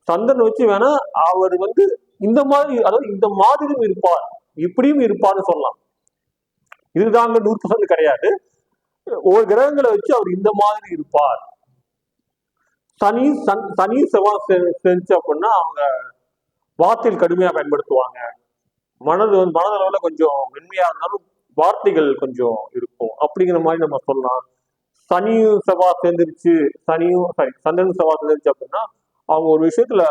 சந்தனை வச்சு வேணா அவர் வந்து இந்த மாதிரி, அதாவது இந்த மாதிரியும் இருப்பார் இப்படியும் இருப்பார்னு சொல்லலாம். இதுதாங்க 100% கிடையாது. ஒரு கிரகங்களை வச்சு அவர் இந்த மாதிரி இருப்பார். சனி செவ்வாய் செஞ்சு அப்படின்னா அவங்க வார்த்தைகள் கடுமையா பயன்படுத்துவாங்க. மனதளவுல கொஞ்சம் மென்மையா இருந்தாலும் வார்த்தைகள் கொஞ்சம் இருக்கும் அப்படிங்கிற மாதிரி நம்ம சொல்லலாம். சனியும் செவ்வாய் சேர்ந்துருச்சு, சந்திரன் செவ்வாய் சேர்ந்துருச்சு அப்படின்னா அவங்க ஒரு விஷயத்துல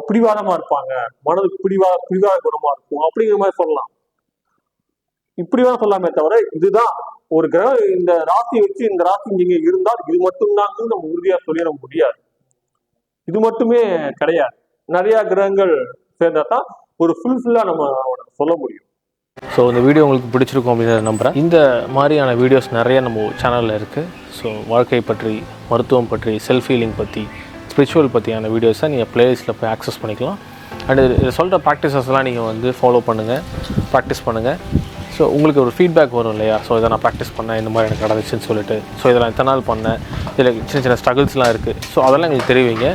பிடிவாதமா இருப்பாங்க, மனதுக்கு பிடிவாத குணமா இருக்கும் அப்படிங்கிற மாதிரி சொல்லலாம். இப்படிதான் சொல்லாமே தவிர இதுதான் ஒரு கிரகம் இந்த ராசி வச்சு இந்த ராசி இங்க இருந்தால் இது மட்டும்தான் நம்ம உறுதியா சொல்லிட முடியாது. இது மட்டுமே கிடையாது, நிறைய கிரகங்கள் சேர்ந்தா தான் ஒரு ஃபுல்ஃபில்லா நம்ம சொல்ல முடியும். ஸோ இந்த வீடியோ உங்களுக்கு பிடிச்சிருக்கும் அப்படின்னு நம்புகிறேன். இந்த மாதிரியான வீடியோஸ் நிறைய நம்ம சேனலில் இருக்குது. ஸோ வாழ்க்கை பற்றி, மருத்துவம் பற்றி, செல்ஃப் ஹீலிங் பற்றி, ஸ்பிரிச்சுவல் பற்றியான வீடியோஸை நீங்கள் பிளேலிஸ்ட்டில் போய் ஆக்சஸ் பண்ணிக்கலாம். அண்ட் இது சொல்கிற ப்ராக்டிசஸ்லாம் நீங்கள் வந்து ஃபாலோ பண்ணுங்கள், ப்ராக்டிஸ் பண்ணுங்கள். ஸோ உங்களுக்கு ஒரு ஃபீட்பேக் வரும் இல்லையா, ஸோ இதை நான் ப்ராக்டிஸ் பண்ணேன், இந்த மாதிரி எனக்கு நடந்துச்சுன்னு சொல்லிட்டு, ஸோ இதெல்லாம் எத்தனை நாள் பண்ணேன், இதில் சின்ன ஸ்ட்ரகிள்ஸ்லாம் இருக்குது, ஸோ அதெல்லாம் எங்களுக்கு தெரிவிங்க.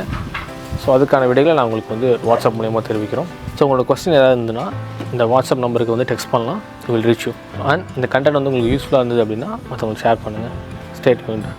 ஸோ அதுக்கான விடைகளை நான் உங்களுக்கு வந்து வாட்ஸ்அப் மூலியமாக தெரிவிக்கிறோம். ஸோ உங்களோட கொஸ்டின் ஏதாவது இருந்ததுன்னா இந்த வாட்ஸ்அப் நம்பருக்கு வந்து டெக்ஸ்ட் பண்ணலாம், வில் ரீச் யூ. அண்ட் இந்த கண்டென்ட் வந்து உங்களுக்கு யூஸ்ஃபுல்லாக இருந்தது அப்படின்னா மற்றவங்களுக்கு ஷேர் பண்ணுங்கள். Stay tuned.